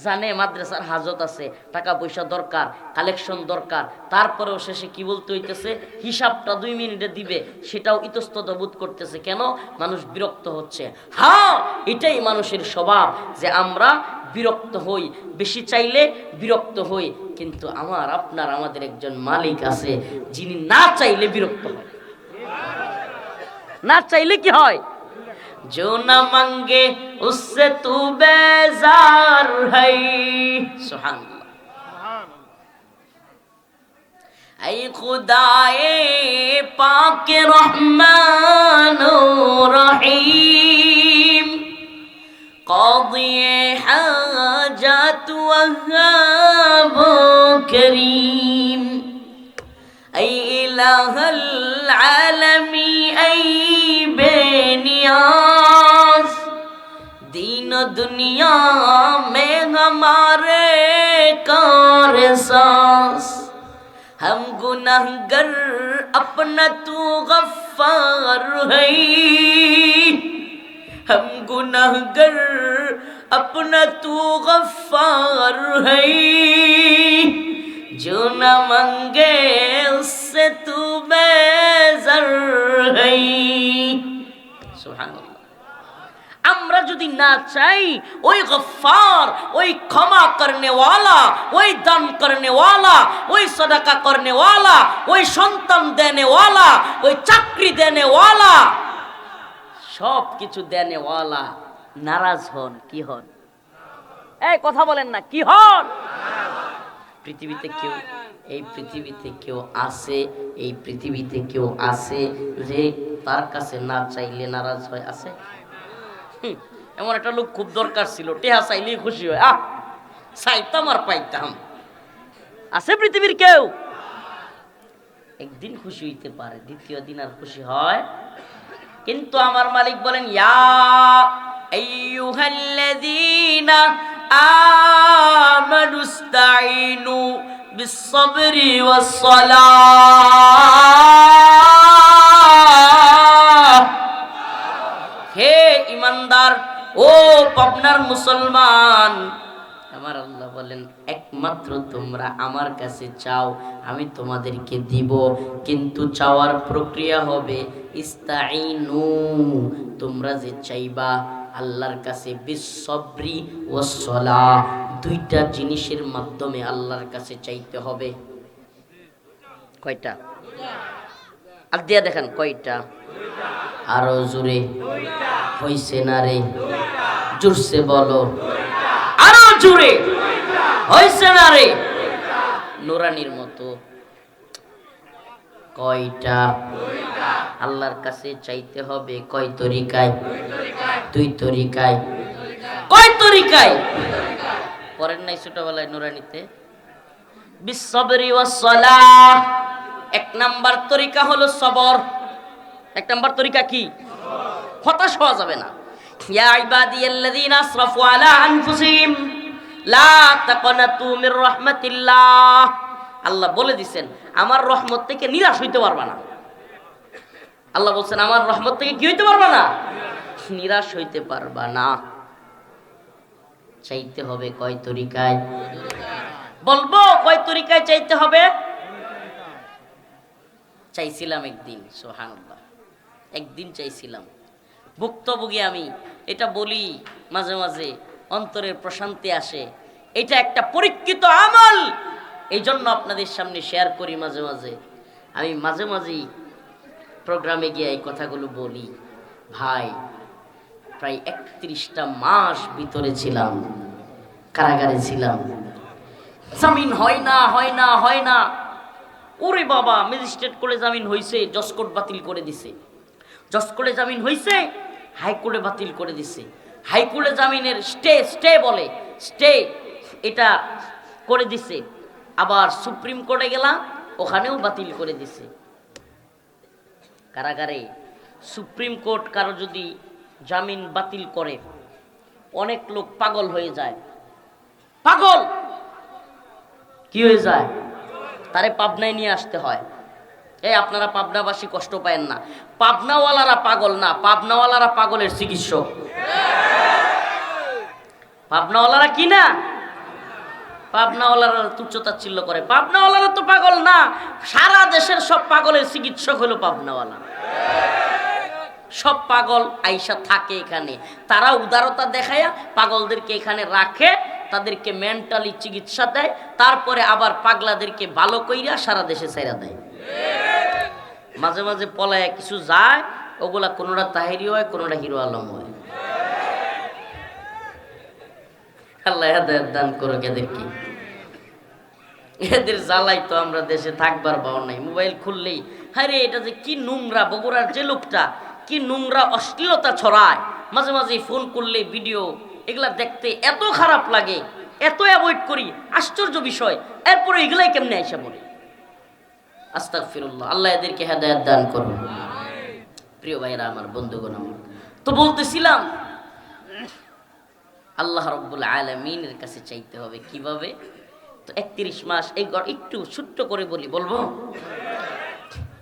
জানে মাদ্রাসার হাজত আছে, টাকা পয়সা দরকার, কালেকশন দরকার, তারপরেও শেষে কি বলতে হইতেছে? হিসাবটা 2 মিনিটে দিবে, সেটাও ইতস্তত বোধ করতেছে। কেন? মানুষ বিরক্ত হচ্ছে। হ্যাঁ, এটাই মানুষের স্বভাব যে আমরা বিরক্ত হই, বেশি চাইলে বিরক্ত হই। কিন্তু আমাদের একজন মালিক আছে যিনি না চাইলে বিরক্ত হয়। না চাইলে কি হয়? जो न मांगे उससे तू बेजार है। सुभान अल्लाह। ऐ खुदाए पाक रहमान रहीम, कादिए हाजत वहाब करीम, ऐ इलाहल आलमी, ऐ बेनियाज, दीन दुनिया में हमारे कारसाज, हम गुनाहगर अपना तू गफ्फार है, हम गुनाहगर अपना तू गफ्फार है, जो न मांगे उससे तू बेज़र है। सुभान अल्लाह। আমরা যদি না চাই, ওই গফফার, ওই ক্ষমা করনে ওয়ালা, ওই দান করনে ওয়ালা, ওই সদকা করনে ওয়ালা, ওই সন্তান দেনে ওয়ালা, ওই চাকরি দেনে ওয়ালা, সব কিছু দেনে ওয়ালা নারাজ হন, কি হন? এই কথা বলেন না, কি হন? পৃথিবীতে কেউ, এই পৃথিবীতে কেউ আছে, এই পৃথিবীতে কেউ আছে যে তার কাছে না চাইলে নারাজ হয়? আছে? এমন একটা লোক খুব দরকার ছিল, টেহা চাইলেই খুশি হয়, চাইতাম আর পাইতাম। আছে পৃথিবীর কেউ? একদিন খুশি হইতে পারে, দ্বিতীয় দিন আর খুশি হয়? কিন্তু আমার মালিক বলেন, ইয়া আইয়ুহাল্লাযীনা আমানুস্তাঈনু বিস-সাবরি ওয়াস-সালাহ। হে ইমানদার, ও পাবনার মুসলমান, আমার আল্লাহ বলেন, একমাত্র তোমরা আমার কাছে চাও, আমি তোমাদেরকে দিব। কিন্তু চাওয়ার প্রক্রিয়া হবে ইস্তাঈনু, তোমরা যে চাইবা আল্লাহর কাছে বিসসবরি ওয়াসসালাহ, দুইটা জিনিসের মাধ্যমে আল্লাহর কাছে চাইতে হবে। কয়টা? আর দিয়া দেখেন কয়টা? আরো জোরে। হইছে না রে? জোরসে বলো। আরো জোরে। হইছে না রে? নুরানির মতো। কয়টা? আল্লাহর কাছে চাইতে হবে কয় তরিকায়? দুই তরিকায়। কয় তরিকায়? পড়েন নাই ছোটবেলায় নুরানিতে? বিসসবরি ওয়াসসালাহ। এক নাম্বার তরিকা হলো সবর। এক নাম্বার তরিকা কি? হতাশ হওয়া যাবে না। ইয়া ইবাদিয়াল্লাযীনা আসরাফু আলা আনফুসিহিম লা তাকনাতু মির রাহমাতিল্লাহ। আল্লাহ বলে দিবেন আমার রহমত থেকে নিরাশ হইতে পারবা না। আল্লাহ বলছেন আমার রহমত থেকে কি হইতে পারবা না? নিরাশ হইতে পারবা না। চাইতে হবে কয় তরিকায়? বলবো কয় তরিকায় চাইতে হবে? চাইছিলাম একদিন, সুবহানাল্লাহ, একদিন চাইছিলাম। ভুক্তভোগী আমি, এটা বলি মাঝে মাঝে, অন্তরের প্রশান্তি আসে। এটা একটা পরীক্ষিত আমল, এই জন্য আপনাদের সামনে শেয়ার করি মাঝে মাঝে। আমি মাঝে মাঝেই প্রোগ্রামে গিয়ে এই কথাগুলো বলি। ভাই, প্রায় 31টা মাস ভিতরে ছিলাম, কারাগারে ছিলাম। জামিন হয় না, হয় না, হয় না। ওরে বাবা, ম্যাজিস্ট্রেট কোর্টে জামিন হয়েছে, জজ কোর্ট বাতিল করে দিছে। জজ কোর্টে জামিন হয়েছে, হাইকোর্টে বাতিল করে দিছে। হাইকোর্টে জামিনের স্টে বলে, স্টে এটা করে দিছে। আবার সুপ্রিম কোর্টে গেলাম, ওখানেও বাতিল করে দিছে। কারাগারে সুপ্রিম কোর্ট কারো যদি জামিন বাতিল করে, অনেক লোক পাগল হয়ে যায়। পাগল কি হয়ে যায়? তারে পাবনায় নিয়ে আসতে হয়। এই আপনারা পাবনাবাসী কষ্ট পায়েন না, পাবনাওয়ালারা পাগল না, পাবনাওয়ালারা পাগলের চিকিৎসক। পাবনাওয়ালারা কি না? পাবনাওয়ালারা তুচ্ছতাচ্ছিল্য করে। পাবনাওয়ালারা তো পাগল না, সারা দেশের সব পাগলের চিকিৎসক হলো পাবনাওয়ালা। সব পাগল আইসা থাকে এখানে, তারা উদারতা দেখায়া পাগলদেরকে এখানে রাখে, তাদেরকে মেন্টালি চিকিৎসা দেয়, তারপরে আবার পাগলাদেরকে ভালো কইরা সারা দেশে ছেড়ে দেয়। মাঝে মাঝে পলায়া কিছু যায়, ওগুলা কোনোটা তাহেরি হয়, কোনোটা হিরো আলম হয়। আল্লাহ হেদায়েত দান করুক এদেরকে। এদের জ্বালাই তো আমরা দেশে থাকবার পাওয়া নাই। মোবাইল খুললেই আরে এটা যে কি নোংরা, বগুড়ার যে লোকটা কি নোংরা অশ্লীলতা ছড়ায়, মাঝে মাঝে ফোন করলে ভিডিও, এগুলা দেখতে এত খারাপ লাগে, এত অ্যাভয়েড করি, আশ্চর্য বিষয়। এরপরে এগুলাই কেমনে আইসা বলে। আস্তাগফিরুল্লাহ, আল্লাহ এদেরকে হেদায়েত দান করুন। প্রিয় ভাইরা আমার, বন্ধুগণ আমার, তো বলতেছিলাম আল্লাহ রাব্বুল আলামিনের কাছে চাইতে হবে কিভাবে? তো 31 মাস এই একটু ছোট্ট করে বলি, বলবো?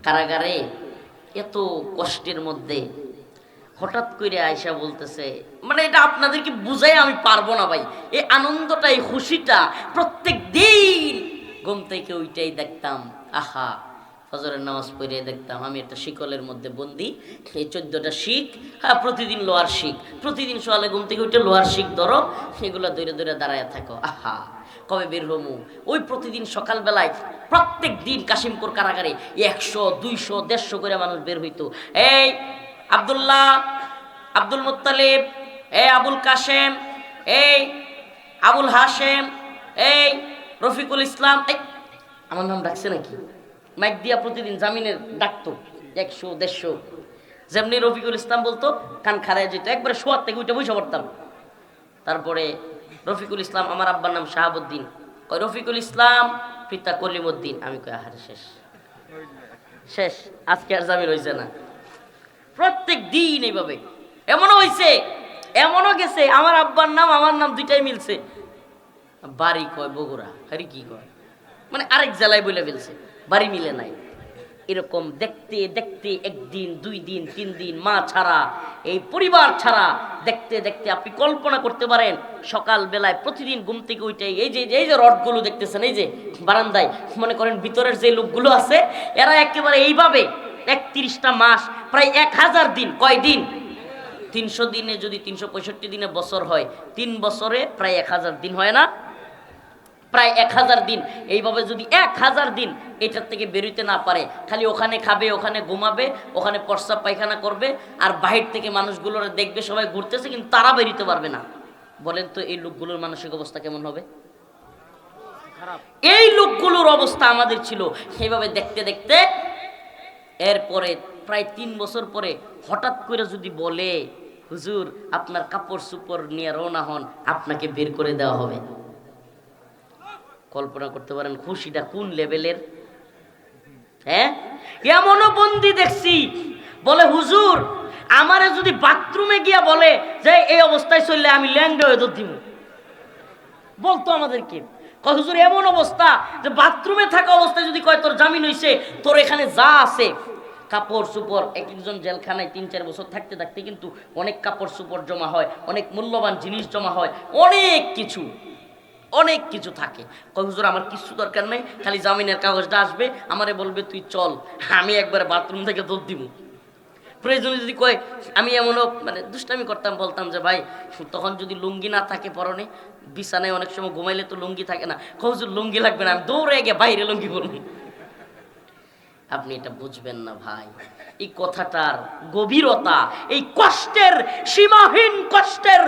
কারাগারে এত কষ্টের মধ্যে হঠাৎ করে আয়সা বলতেছে, মানে এটা আপনাদেরকে বুঝাই আমি পারবো না ভাই। এই আনন্দটা, এই খুশিটা প্রত্যেক দিন ঘুম থেকে ওইটাই দেখতাম। আহা, ফজরের নামাজ পড়ে দেখতাম আমি একটা শিকলের মধ্যে বন্দি, এই 14টা শিক। হ্যাঁ, প্রতিদিন লোহার শিক, প্রতিদিন সকালে ঘুম থেকে উঠে লোহার শিক ধরো, সেগুলো দৌড়ে দৌড়ে দাঁড়ায় থাকো। আহা, কবে বের হমু? ওই প্রতিদিন সকালবেলায় প্রত্যেক দিন কাশিমপুর কারাগারে 100, 200, 150 করে মানুষ বের হইতো। এই আব্দুল্লাহ, আব্দুল মুত্তালিব, এই আবুল কাশেম, এই আবুল হাশেম, এই রফিকুল ইসলাম, এই আমার নাম ডাকছে নাকি? মাইক দিয়া প্রতিদিন জামিনের ডাকতো 100, 150। যেমনি রফিকুল ইসলাম বলতো, কান খাড়ায় যেত, একবারে শোয়ার থেকে উঠে বসে পড়তাম। তারপরে রফিকুল ইসলাম, আমার আব্বার নাম শাহাবুদ্দিন, কয় রফিকুল ইসলাম, পিতা কলিমুদ্দিন। আমি কই আহারে শেষ শেষ, আজকে আর জামিন হয়েছে না। প্রত্যেক দিন এইভাবে। এমনও হয়েছে, এমনও গেছে আমার আব্বার নাম আমার নাম দুইটাই মিলছে, বাড়ি কয় বগুড়া, আরে কি কয়, মানে আরেক জেলায় বলে ফেলছে, বাড়ি মিলে নাই। এরকম দেখতে দেখতে 1 দিন 2 দিন 3 দিন, মা ছাড়া, এই পরিবার ছাড়া দেখতে দেখতে আপনি কল্পনা করতে পারেন সকাল বেলায় প্রতিদিন ঘুম থেকে উঠে এই যে রডগুলো দেখতেছেন, এই যে বারান্দায়, মনে করেন ভিতরের যে লোকগুলো আছে, এরা একেবারে এইভাবে 31টা মাস, প্রায় 1000 দিন। কয় দিন? 300 দিনে যদি 365 দিনে বছর হয়, 3 বছরে প্রায় 1000 দিন হয় না? প্রায় 1000 দিন। এইভাবে যদি 1000 দিন এটার থেকে বেরোতে না পারে, খালি ওখানে খাবে, ওখানে ঘুমাবে, ওখানে প্রস্রাব পায়খানা করবে, আর বাহির থেকে মানুষগুলোর দেখবে সবাই ঘুরতেছে, কিন্তু তারা বেরোতে পারবে না। বলেন তো এই লোকগুলোর মানসিক অবস্থা কেমন হবে? এই লোকগুলোর অবস্থা আমাদের ছিল। সেইভাবে দেখতে দেখতে এরপরে প্রায় 3 বছর পরে হঠাৎ করে যদি বলে, হুজুর আপনার কাপড় চোপড় নিয়ে রওনা হন, আপনাকে বের করে দেওয়া হবে। কল্পনা করতে পারেন খুশিটা কোন লেভেলের? হ্যাঁ, এমনও বন্দি দেখছি বলে, হুজুর আমারে যদি বাথরুমে গিয়া বলে যে এই অবস্থায় চললে আমি ল্যাংড়া হয়ে দিব, বলতো আমাদেরকে, হুজুর এমন অবস্থা যে বাথরুমে থাকা অবস্থায় যদি কয় তোর জামিন হইছে, তোর এখানে যা আছে কাপড় চোপড়, এক একজন জেলখানায় 3-4 বছর থাকতে থাকতে কিন্তু অনেক কাপড় চোপড় জমা হয়, অনেক মূল্যবান জিনিস জমা হয়, অনেক কিছু থাকে। কয় হুজুর আমার কিছু দরকার নেই, খালি জামিনের কাগজটা আসবে, আমারে বলবে তুই চল, আমি একবার বাথরুম থেকে দৌড় দিব। প্রয়োজনে যদি কয়, আমি এমনও মানে দুষ্টামি করতাম, বলতাম যে ভাই তখন যদি লুঙ্গি না থাকে পরনে, বিছানায় অনেক সময় ঘুমাইলে তো লুঙ্গি থাকে না, হুজুর লুঙ্গি লাগবে না, আমি দৌড়ে গিয়ে বাইরে লুঙ্গি পরব। আপনি এটা বুঝবেন না ভাই, এই কথাটার গভীরতা, এই কষ্টের, সীমাহীন কষ্টের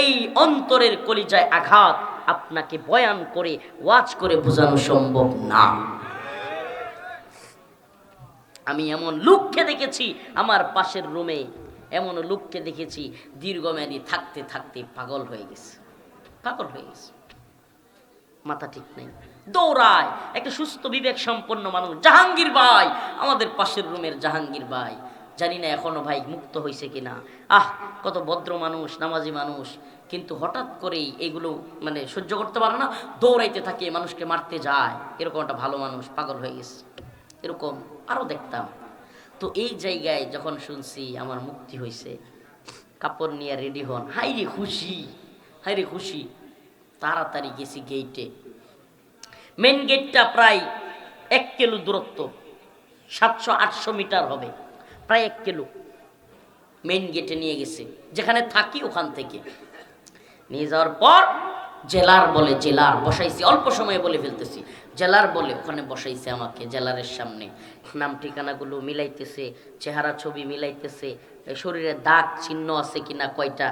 এই অন্তরের কলিজায় আঘাত আপনাকে বয়ান করে ওয়াজ করে বোঝানো সম্ভব না। আমি এমন লোককে দেখেছি আমার পাশের রুমে, এমন লোককে দেখেছি দীর্ঘমেয়াদী থাকতে থাকতে পাগল হয়ে গেছে, মাথা ঠিক নেই, দৌড়ায়। একটা সুস্থ বিবেক সম্পন্ন মানুষ, জাহাঙ্গীর ভাই, আমাদের পাশের রুমের জাহাঙ্গীর ভাই, জানি না এখনো ভাই মুক্ত হয়েছে কিনা। কত ভদ্র মানুষ, নামাজি মানুষ, কিন্তু হঠাৎ করেই এগুলো মানে সহ্য করতে পারে না, দৌড়াইতে থাকে, মানুষকে মারতে যায়। এরকম একটা ভালো মানুষ পাগল হয়ে গেছে, এরকম আরো দেখতাম। তো এই জায়গায় যখন শুনছি আমার মুক্তি হয়েছে, কাপড় নিয়ে রেডি হন, হাইরে খুশি। তাড়াতাড়ি গেছি গেইটে, মেন গেটটা প্রায় 1 কিলো দূরত্ব, 700-800 মিটার হবে, প্রায় 1 কিলো। মেন গেটে নিয়ে গেছে, যেখানে থাকি ওখান থেকে নিয়ে যাওয়ার পর জেলার বসাইছি, অল্প সময়ে বলে ফেলতেছি, জেলার বলে ওখানে বসাইছে আমাকে, জেলারের সামনে নাম ঠিকানাগুলো মিলাইতেছে, চেহারা ছবি মিলাইতেছে, শরীরে দাগ চিহ্ন আছে কিনা কয়টা,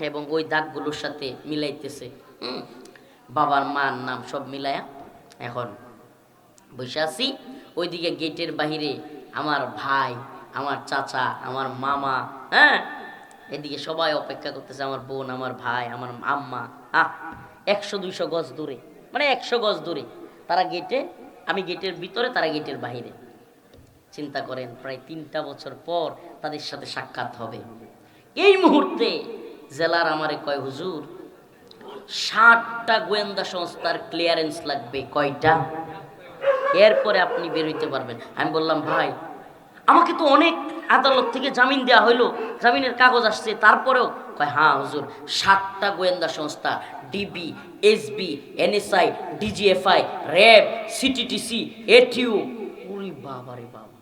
এবং ওই দাগগুলোর সাথে মিলাইতেছে, বাবার মার নাম সব মিলায়া। এখন বসে আছি, ওইদিকে গেটের বাহিরে আমার ভাই, আমার চাচা, আমার মামা, এদিকে সবাই অপেক্ষা করতেছে, আমার বোন, আমার ভাই, আমার আম্মা, 100-200 গজ দূরে, মানে 100 গজ দূরে তারা গেটে, আমি গেটের ভিতরে, তারা গেটের বাহিরে। চিন্তা করেন, প্রায় 3টা বছর পর তাদের সাথে সাক্ষাৎ হবে। এই মুহূর্তে জেলার আমারে কয়, হুজুর 60টা গোয়েন্দা সংস্থার ক্লিয়ারেন্স লাগবে। কয়টা? এরপরে আপনি বের হইতে পারবেন। আমি বললাম, ভাই আমাকে তো অনেক আদালত থেকে জামিন দেওয়া হইলো, জামিনের কাগজ আসছে, তারপরেও? কয় হ্যাঁ হুজুর, 7টা গোয়েন্দা সংস্থা, DB, SB, NSI, DGFI, RAB, CTTC, ATU, ওরে বাবা রে বাবা,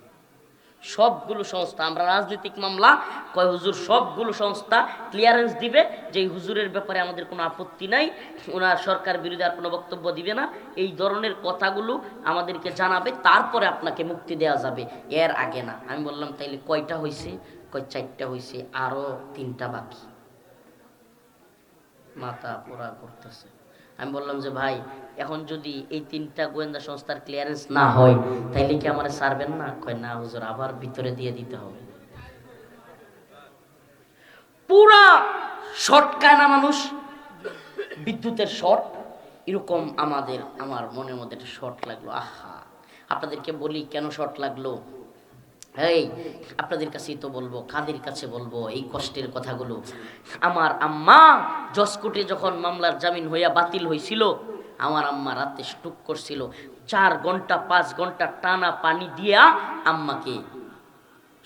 সবগুলো সংস্থা। আমরা রাজনৈতিক মামলা, কয় হুজুর সবগুলো সংস্থা ক্লিয়ারেন্স দিবে যে হুজুরের ব্যাপারে আমাদের কোনো আপত্তি নাই, ওনার সরকার বিরোধী আর কোনো বক্তব্য দিবে না, এই ধরনের কথাগুলো আমাদেরকে জানাবে, তারপরে আপনাকে মুক্তি দেওয়া যাবে, এর আগে না। আমি বললাম তাইলে কয়টা হয়েছে? কয় 4টা হয়েছে, আরো 3টা বাকি। মাথা পোড়া করতেছে। আমি বললাম যে ভাই এখন যদি এই 3টা গোয়েন্দা সংস্থার ক্লিয়ারেন্স না হয় তাইলে কি আমারে ছাড়বেন না? কয় না হুজুর, আবার ভিতরে দিয়ে দিতে হবে। পুরা শর্টকায় না মানুষ, বিদ্যুতের শর্ট এরকম আমার মনের মধ্যে একটা শর্ট লাগলো। আপনাদেরকে বলি কেন শর্ট লাগলো। আপনাদের কাছেই তো বলবো, কাদের কাছে বলবো এই কষ্টের কথাগুলো। আমার আম্মা জসকোটে যখন মামলার জামিন হইয়া বাতিল হয়েছিল, আমার আম্মা রাতে স্ট্রোক করছিল। 4 ঘন্টা 5 ঘন্টা টানা পানি দিয়া আম্মাকে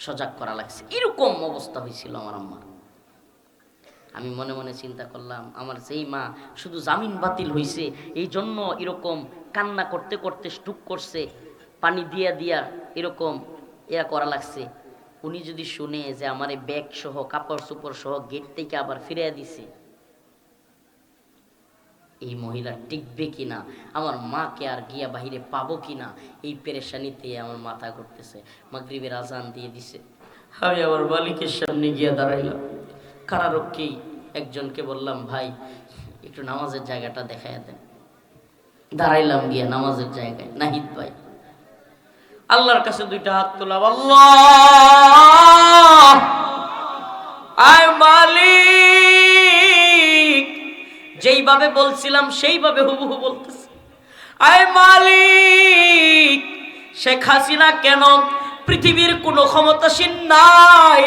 সজাগ করা লাগছে, এরকম অবস্থা হয়েছিল আমার আম্মা। আমি মনে মনে চিন্তা করলাম, আমার যেই মা শুধু জামিন বাতিল হয়েছে এই জন্য এরকম কান্না করতে করতে স্ট্রোক করছে, পানি দিয়া দিয়া এরকম করা লাগছে, উনি যদি শুনে যে আমার এই ব্যাগ সহ কাপড় চোপড় সহ গেট থেকে আবার ফিরিয়ে দিছে, এই মহিলা টিকবে কিনা, আমার মাকে আর গিয়া বাহিরে পাবো কিনা, এই পেরেশানিতে আমার মাথা ঘুরতেছে। মাগরিবের আজান দিয়ে দিছে, আমি আমার মালিকের সামনে গিয়া দাঁড়াইলাম। কারারক্ষী একজনকে বললাম, ভাই একটু নামাজের জায়গাটা দেখাইয়া দেন। দাঁড়াইলাম গিয়া নামাজের জায়গায়, নাহিদ ভাই আল্লাহর কাছে দুইটা হাত তোলাম, আল্লাহ আয় মালিক, যেইভাবে বলছিলাম সেইভাবে হুবহু বলতেছে, আয় মালিক, শেখ হাসিনা কেন পৃথিবীর কোনো ক্ষমতাসীন নাই,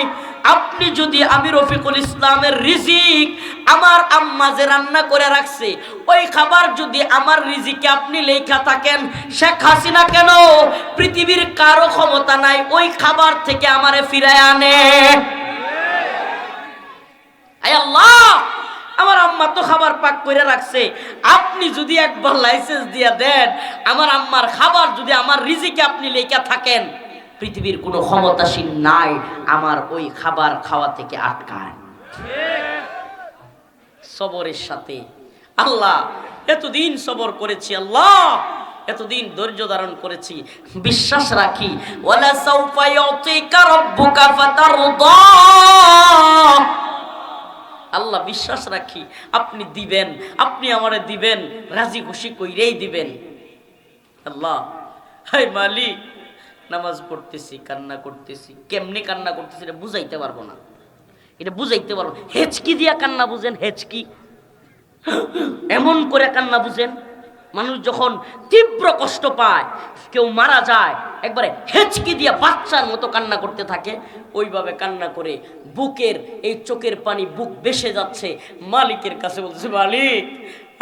আপনি যদি আমি রফিকুল ইসলামের রিজিক আমার আম্মা যে রান্না করে রাখছে ওই খাবার যদি আমার রিজিকে আপনি লেখা থাকেন, শেখ হাসিনা কেন পৃথিবীর কারো ক্ষমতা নাই ওই খাবার থেকে আমারে ফিরায় আনে। আয় আল্লাহ, আমার আম্মা তো খাবার পাক করে রাখছে, আপনি যদি একবার লাইসেন্স দিয়ে দেন, আমার আম্মার খাবার যদি আমার রিজিকে আপনি লেখা থাকেন, পৃথিবীর কোনো ক্ষমতাসীন নাই আমার ওই খাবার খাওয়া থেকে আটকায়। সবরের সাথে আল্লাহ এতদিন সবর করেছি, আল্লাহ এতদিন ধৈর্য ধারণ করেছি, বিশ্বাস রাখি ওয়ালা সাউফা ইউতিকা রাব্বুকা ফাতারদা, আল্লাহ বিশ্বাস রাখি আপনি দিবেন, আপনি আমারে দিবেন, রাজি খুশি কইরেই দিবেন। আল্লাহ হায় মালিক, নামাজ পড়তেছি কান্না করতেছি, কেমনে কান্না করতেছি এটা বুঝাইতে পারবো না, এটা বুঝাইতে পারবো। হেঁচকি দিয়া কান্না বুঝেন, হেঁচকি এমন করে কান্না বুঝেন, মানুষ যখন তীব্র কষ্ট পায়, কেউ মারা যায়, একবারে হেঁচকি দিয়া বাচ্চার মতো কান্না করতে থাকে, ওইভাবে কান্না করে বুকের এই চোখের পানি বুক বেসে যাচ্ছে, মালিকের কাছে বলছে, মালিক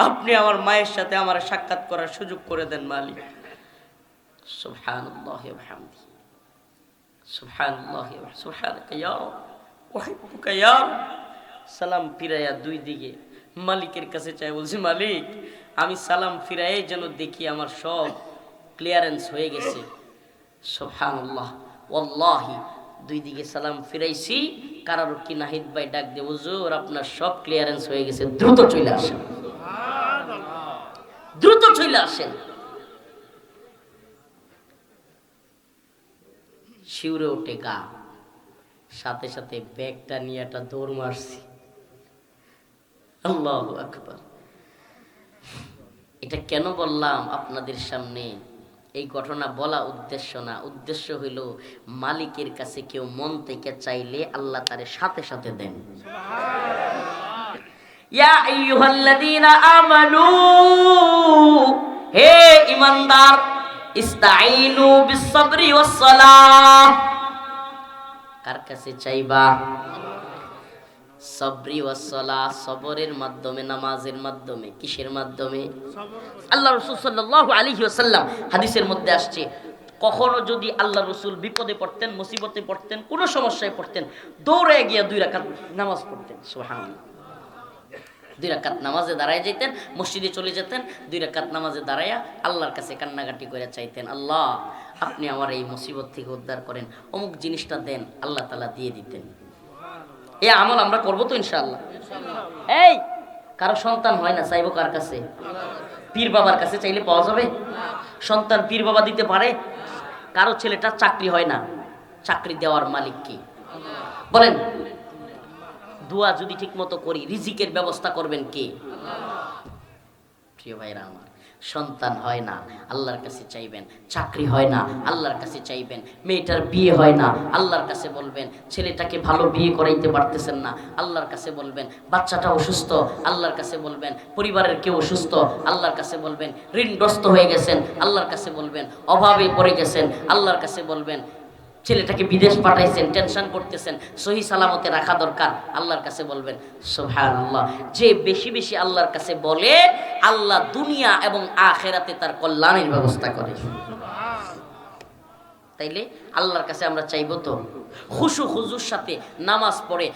আপনি আমার মায়ের সাথে আমার সাক্ষাৎ করার সুযোগ করে দেন মালিক। সুবহানাল্লাহ ওয়া বিহামদিহি, সুবহানাল্লাহ ওয়া সুবহানাকা ইয়া রাব ওয়া হিব্বুকা ইয়া রাব। সালাম ফিরাইয়া দুই দিকে মালিকের কাছে চাই, বলছি মালিক আমি সালাম ফিরাই যেন দেখি আমার সব ক্লিয়ারেন্স হয়ে গেছে। সুবহানাল্লাহ, ওয়াল্লাহি দুই দিকে সালাম ফিরাইছি, কারারক্ষী নাহিদ ভাই ডাক দিয়ে, হুজুর আপনার সব ক্লিয়ারেন্স হয়ে গেছে, দ্রুত চলে আসেন, দ্রুত চলে আসেন। শিউরে ওঠে গা, সাথে সাথে ব্যাগটা নিয়ে একটা দৌড় মারছি। আল্লাহু আকবার। এটা কেন বললাম আপনাদের সামনে, এই ঘটনা বলা উদ্দেশ্য না, উদ্দেশ্য হইল মালিকের কাছে কেউ মন থেকে চাইলে আল্লাহ তারে সাথে সাথে দেন। ইয়া আইয়ুহাল্লাযীনা আমানু, হে ঈমানদার, ইস্তাঈনু বিস-সাবরি ওয়াস-সালাহ, কার কাছে চাইবা? সাবরি ওয়াস-সালাহ, সবরের মাধ্যমে, নামাজের মাধ্যমে। কিসের মাধ্যমে? আল্লাহ রাসূল সাল্লাল্লাহু আলাইহি ওয়াসাল্লাম হাদিসের মধ্যে আসছে, কখনো যদি আল্লাহ রাসূল বিপদে পড়তেন, মুসিবতে পড়তেন, কোনো সমস্যায় পড়তেন, দৌড়ে গিয়ে 2 রাকাত নামাজ পড়তেন। সুবহানাল্লাহ, 2 রাকাত নামাজে দাঁড়ায় যেতেন, মসজিদে চলে যেতেন, 2 রাকাত নামাজে দাঁড়াইয়া আল্লাহর কাছে কান্নাকাটি করে চাইতেন, আল্লাহ আপনি আমার এই মুসিবত থেকে উদ্ধার করেন, অমুক জিনিসটা দেন, আল্লাহ তাআলা দিয়ে দিতেন। এই আমল আমরা করবো তো ইনশাআল্লাহ। এই কারো সন্তান হয় না, চাইবো কার কাছে? পীর বাবার কাছে চাইলে পাওয়া যাবে? সন্তান পীর বাবা দিতে পারে? কারো ছেলেটা চাকরি হয় না, চাকরি দেওয়ার মালিক কি? বলেন। দোয়া যদি ঠিক মতো করি, রিজিকের ব্যবস্থা করবেন কে? প্রিয় ভাইরা আমার, সন্তান হয় না, আল্লাহর কাছে চাইবেন। চাকরি হয় না, আল্লাহর কাছে চাইবেন। মেয়েটার বিয়ে হয় না, আল্লাহর কাছে বলবেন। ছেলেটাকে ভালো বিয়ে করাইতে পারতেছেন না, আল্লাহর কাছে বলবেন। বাচ্চাটা অসুস্থ, আল্লাহর কাছে বলবেন। পরিবারের কেউ অসুস্থ, আল্লাহর কাছে বলবেন। ঋণগ্রস্ত হয়ে গেছেন, আল্লাহর কাছে বলবেন। অভাবে পড়ে গেছেন, আল্লাহর কাছে বলবেন। ছেলেটাকে বিদেশ পাঠাইছেন, টেনশন করতেছেন, সহি সালামতে রাখা দরকার, আল্লাহর কাছে বলবেন। সুবহানাল্লাহ, যে বেশি বেশি আল্লাহর কাছে বলে, আল্লাহ দুনিয়া এবং আখিরাতে তার কল্যাণের ব্যবস্থা করে। তাইলে আল্লাহর কাছে আমরা চাইবো তো খুশু খুজুর সাথে নামাজ পড়ে,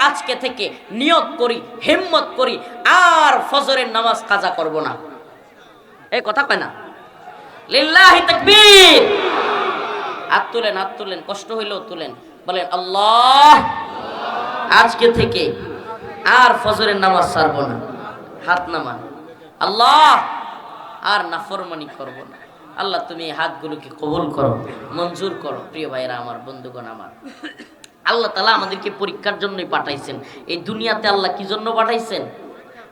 আজকে থেকে নিয়ত করি, হিম্মত করি, আর ফজরের নামাজ কাজা করব না। এই কথা কয় না? লিল্লাহি তাকবীর। হাত তুলেন, হাত তুলেন, কষ্ট হইলেও তুলেন। বলেন আল্লাহ, আজকে থেকে আর ফজরের নামাজ ছাড়বো না, হাত নামান। আল্লাহ, আর নাফরমানি করব না। আল্লাহ তুমি এই হাতগুলোকে কবুল করো, মঞ্জুর করো। প্রিয় ভাইরা আমার, বন্ধুগণ আমার, আল্লাহ তাআলা আমাদেরকে পরীক্ষার জন্যই পাঠাইছেন। এই দুনিয়াতে আল্লাহ কি জন্য পাঠাইছেন?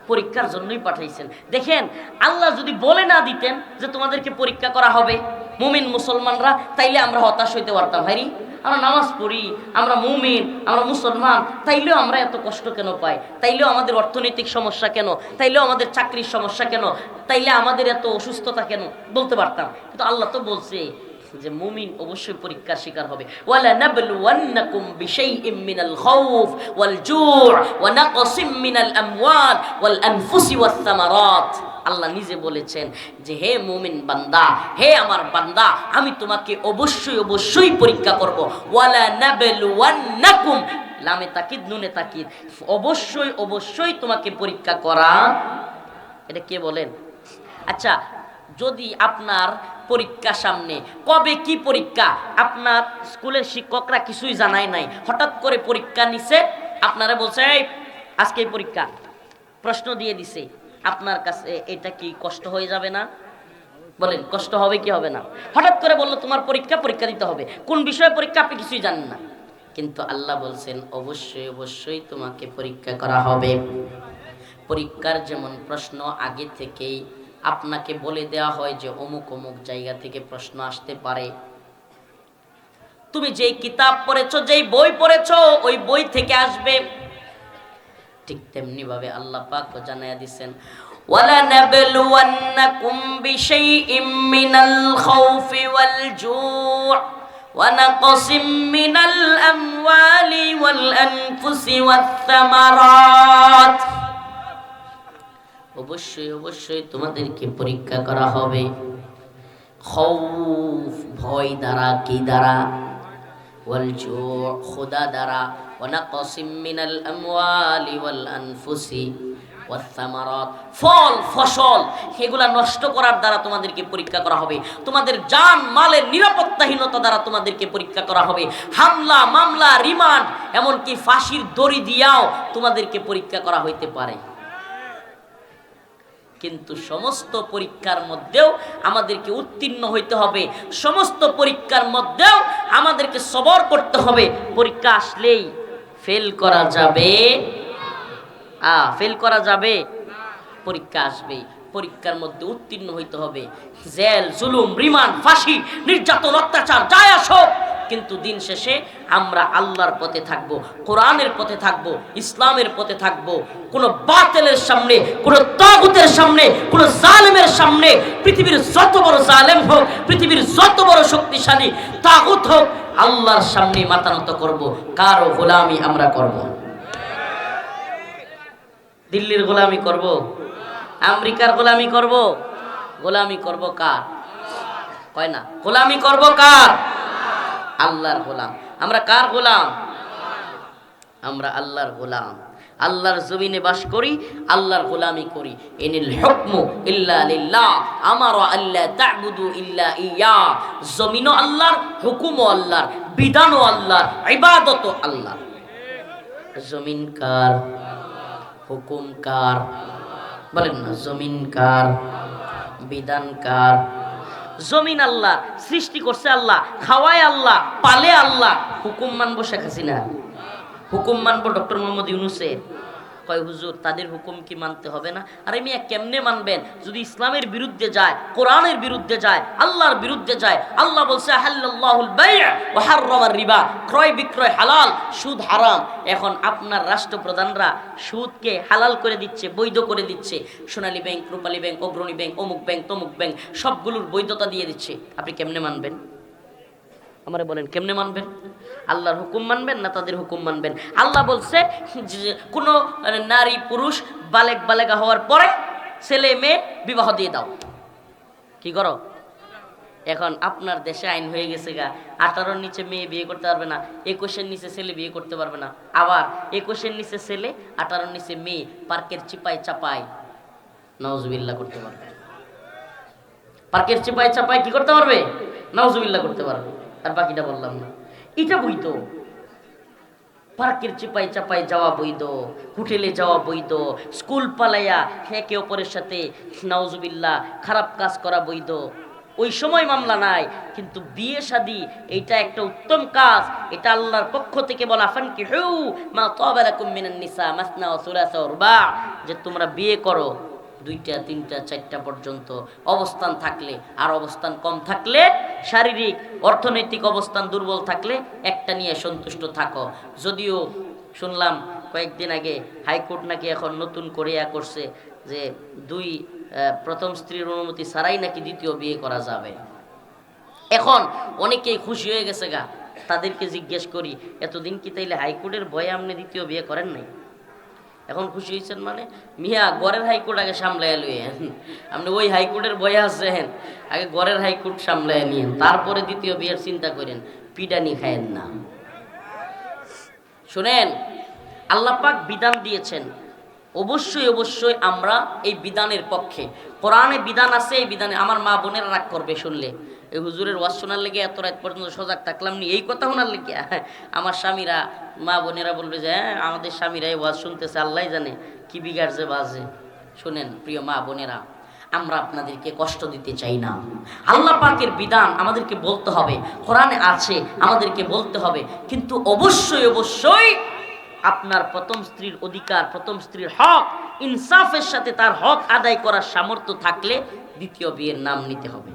পরীক্ষার জন্যই পাঠাইছেন। দেখেন, আল্লাহ যদি বলে না দিতেন যে তোমাদেরকে পরীক্ষা করা হবে মুমিন মুসলমানরা, তাইলে আমরা হতাশ হইতে পারতাম। ভাইরি, আমরা নামাজ পড়ি, আমরা মুমিন, আমরা মুসলমান, তাইলেও আমরা এত কষ্ট কেন পাই? তাইলেও আমাদের অর্থনৈতিক সমস্যা কেন? তাইলেও আমাদের চাকরির সমস্যা কেন? তাইলে আমাদের এত অসুস্থতা কেন? বলতে পারতাম। কিন্তু আল্লাহ তো বলছে যে মুমিন অবশ্যই পরীক্ষার শিকার হবে। ওয়ালা নাবলুওয়ান্নাকুম বিশাইইম মিনাল খাউফ ওয়াল জু' ওয়া নাকসিম মিনাল আমওয়াল ওয়াল আনফুসি ওয়াস সামারাত। আল্লাহ নিজে বলেছেন যে হে মুমিন বান্দা, হে আমার বান্দা, আমি তোমাকে অবশ্যই অবশ্যই পরীক্ষা করব। ওয়ালা নাবলুওয়ান্নাকুম, লামে তাকিদ নুনে তাকিদ, অবশ্যই অবশ্যই তোমাকে পরীক্ষা করা। এটা কে বলেন? আচ্ছা, যদি আপনার পরীক্ষা সামনে, কবে কি পরীক্ষা আপনার স্কুলের শিক্ষকরা কিছুই জানায় নাই, হঠাৎ করে পরীক্ষা নিছে, আপনারা বলছে এই আজকে পরীক্ষা, প্রশ্ন দিয়ে দিছে, আপনার কাছে এটা কি কষ্ট হয়ে যাবে না? বলেন, কষ্ট হবে কি হবে না? হঠাৎ করে বললো তোমার পরীক্ষা, পরীক্ষা দিতে হবে, কোন বিষয়ে পরীক্ষা আপনি কিছুই জানেন না। কিন্তু আল্লাহ বলছেন অবশ্যই অবশ্যই তোমাকে পরীক্ষা করা হবে। পরীক্ষার যেমন প্রশ্ন আগে থেকেই আপনাকে বলে দেওয়া হয় যে অমুক অমুক জায়গা থেকে প্রশ্ন আসতে পারে, তুমি যেই কিতাব পড়েছো, যেই বই পড়েছো, ওই বই থেকে আসবে। ঠিক তেমনি ভাবে আল্লাহ পাক জানায়া দিবেন, ওয়ালা নাবলুওয়ান্নাকুম বিশাইইম মিনাল খাউফি ওয়াল জু' ওয়া নাকসিম মিনাল আমওয়ালি ওয়াল আনফুসি ওয়াস সামারাত। অবশ্যই অবশ্যই তোমাদেরকে পরীক্ষা করা হবে। খাউফ, ভয় দ্বারা, কি দ্বারা? ওয়াল জু', খোদা দ্বারা। ওয়া নাকসিম মিনাল আমওয়ালি ওয়াল আনফুসি ওয়াস সামারাত, ফল ফসল এগুলা নষ্ট করার দ্বারা তোমাদেরকে পরীক্ষা করা হবে। তোমাদের জান মালের নিরাপত্তাহীনতা দ্বারা তোমাদেরকে পরীক্ষা করা হবে। হামলা, মামলা, রিমান্ড, এমনকি ফাঁসির দড়ি দিয়াও তোমাদেরকে পরীক্ষা করা হইতে পারে। কিন্তু সমস্ত পরীক্ষার মধ্যেও আমাদেরকে উত্তীর্ণ হইতে হবে, সমস্ত পরীক্ষার মধ্যেও আমাদেরকে সবর করতে হবে। পরীক্ষা আসলেই ফেল করা যাবে? ফেল করা যাবে? পরীক্ষা আসবেই, পরীক্ষার মধ্যে উত্তীর্ণ হইতে হবে। জেল, জুলুম, রিমান্ড, ফাঁসি, নির্যাতন, অত্যাচার যাই আসুক, কিন্তু দিন শেষে আমরা আল্লাহর পথে থাকবো, কোরআনের পথে থাকবো, ইসলামের পথে থাকবো। কোনো বাতিলের সামনে, কোনো তাগুতের সামনে, কোনো জালেমের সামনে, পৃথিবীর যত বড় জালেম হোক, পৃথিবীর যত বড় শক্তিশালী তাগুত হোক, আল্লাহর সামনে মাথা নত করবো। কারো গোলামি আমরা করব? দিল্লির গোলামি করব? আমেরিকার গোলামি করব? গোলামি করব কার? কয় না, গোলামি করব কার? আল্লাহর গোলাম। আমরা কার গোলাম? আমরা আল্লাহর গোলাম। আল্লাহর জমিনে বাস করি, আল্লাহর গোলামি করি। ইনিল হুকমু ইল্লা লিল্লাহ, আমারা আল্লা তা'বুদু ইল্লা ইয়া। জমিনও আল্লাহর, হুকুমও আল্লাহর, বিধানও আল্লাহর, ইবাদতও আল্লাহর। জমিন কার? হুকুম কার? বলেন না, জমিন কার? বিধান কার? জমিন আল্লাহ, সৃষ্টি করছে আল্লাহ, খাওয়ায় আল্লাহ, পালে আল্লাহ। হুকুম মানবো শেখ হাসিনা? হুকুম মানবো ডক্টর মোহাম্মদ ইউনূসের? কয় হুজুর তাদের হুকুম কি মানতে হবে না? আরে মিয়া, কেমনে মানবেন যদি ইসলামের বিরুদ্ধে যায়, কোরআনের বিরুদ্ধে যায়, আল্লাহর বিরুদ্ধে যায়? আল্লাহ বলছে হাল্লাল্লাহুল বাই' ওয়া হাররামার রিবা, ক্রয় বিক্রয় হালাল, সুদ হারাম। এখন আপনার রাষ্ট্রপ্রধানরা সুদকে হালাল করে দিচ্ছে, বৈধ করে দিচ্ছে। সোনালী ব্যাংক, রূপালী ব্যাংক, অগ্রণী ব্যাংক, অমুক ব্যাংক, তমুক ব্যাংক, সবগুলোর বৈধতা দিয়ে দিচ্ছে। আপনি কেমনে মানবেন? আমারে বলেন, কেমনে মানবেন? আল্লাহর হুকুম মানবেন না তাদের হুকুম মানবেন? আল্লাহ বলছে যে কোনো নারী পুরুষ বালেগা হওয়ার পরে ছেলে মেয়ে বিবাহ দিয়ে দাও। কি করো? এখন আপনার দেশে আইন হয়ে গেছে গা, 18-র নিচে মেয়ে বিয়ে করতে পারবে না, 21-এর নিচে ছেলে বিয়ে করতে পারবে না। আবার 21-এর নিচে ছেলে, 18-র নিচে মেয়ে পার্কের চিপায় চাপায় নাউজুবিল্লাহ করতে পারবে। পার্কের চিপায় চাপায় কি করতে পারবে? নাউজুবিল্লাহ করতে পারবে। আর বাকিটা বললাম না। এটা বইতো পার্কের চিপাই চাপাই যাওয়া বৈধ, হোটেলে যাওয়া বৈধ, স্কুল পালাইয়া একে অপরের সাথে নাউজুবিল্লাহ খারাপ কাজ করা বৈধ। ওই সময় মামলা নাই, কিন্তু বিয়ে শাদী এটা একটা উত্তম কাজ। এটা আল্লাহর পক্ষ থেকে বলা, ফানকিহু মা তাবা লাকুম মিনান নিসা মাসনা ওয়া সুলাসা ওয়া রুবা, যে তোমরা বিয়ে করো 2টা 3টা 4টা পর্যন্ত, অবস্থান থাকলে। আর অবস্থান কম থাকলে, শারীরিক অর্থনৈতিক অবস্থান দুর্বল থাকলে একটা নিয়ে সন্তুষ্ট থাকো। যদিও শুনলাম কয়েকদিন আগে হাইকোর্ট নাকি এখন নতুন করে করছে যে প্রথম স্ত্রীর অনুমতি ছাড়াই নাকি দ্বিতীয় বিয়ে করা যাবে। এখন অনেকেই খুশি হয়ে গেছে গা। তাদেরকে জিজ্ঞেস করি, এতদিন কি তাইলে হাইকোর্টের ভয়ে আপনি দ্বিতীয় বিয়ে করেন নাই? এখন খুশি হয়েছেন মানে? মিয়া গড়ের হাইকোর্ট আগে সামলায় লইয়েন, আপনি ওই হাইকোর্টের ভয়ে আছেন, আগে গড়ের হাইকোর্ট সামলায় নিয়েন, তারপরে দ্বিতীয় বিয়ের চিন্তা করেন। পিডানি খায়েন না। শুনেন, আল্লাহ পাক বিধান দিয়েছেন, অবশ্যই অবশ্যই আমরা এই বিধানের পক্ষে। কোরআনে বিধান আছে, এই বিধানে আমার মা বোনেরা রাগ করবে শুনলে, এই হুজুরের ওয়াজ শোনার লেগে এত রাত পর্যন্ত সজাগ থাকলাম নি এই কথা শোনার লেগে। আমার স্বামীরা, মা বোনেরা বলবে যে হ্যাঁ আমাদের স্বামীরা এই ওয়াজ শুনতেছে, আল্লাহ জানে কি বিগাড় যে বাজে। শুনেন প্রিয় মা বোনেরা, আমরা আপনাদেরকে কষ্ট দিতে চাই না। আল্লাহ পাকের বিধান আমাদেরকে বলতে হবে, কোরআনে আছে আমাদেরকে বলতে হবে, কিন্তু অবশ্যই অবশ্যই আপনার প্রথম স্ত্রীর অধিকার, প্রথম স্ত্রীর হক ইনসাফের সাথে তার হক আদায় করার সামর্থ্য থাকলে দ্বিতীয় বিয়ের নাম নিতে হবে।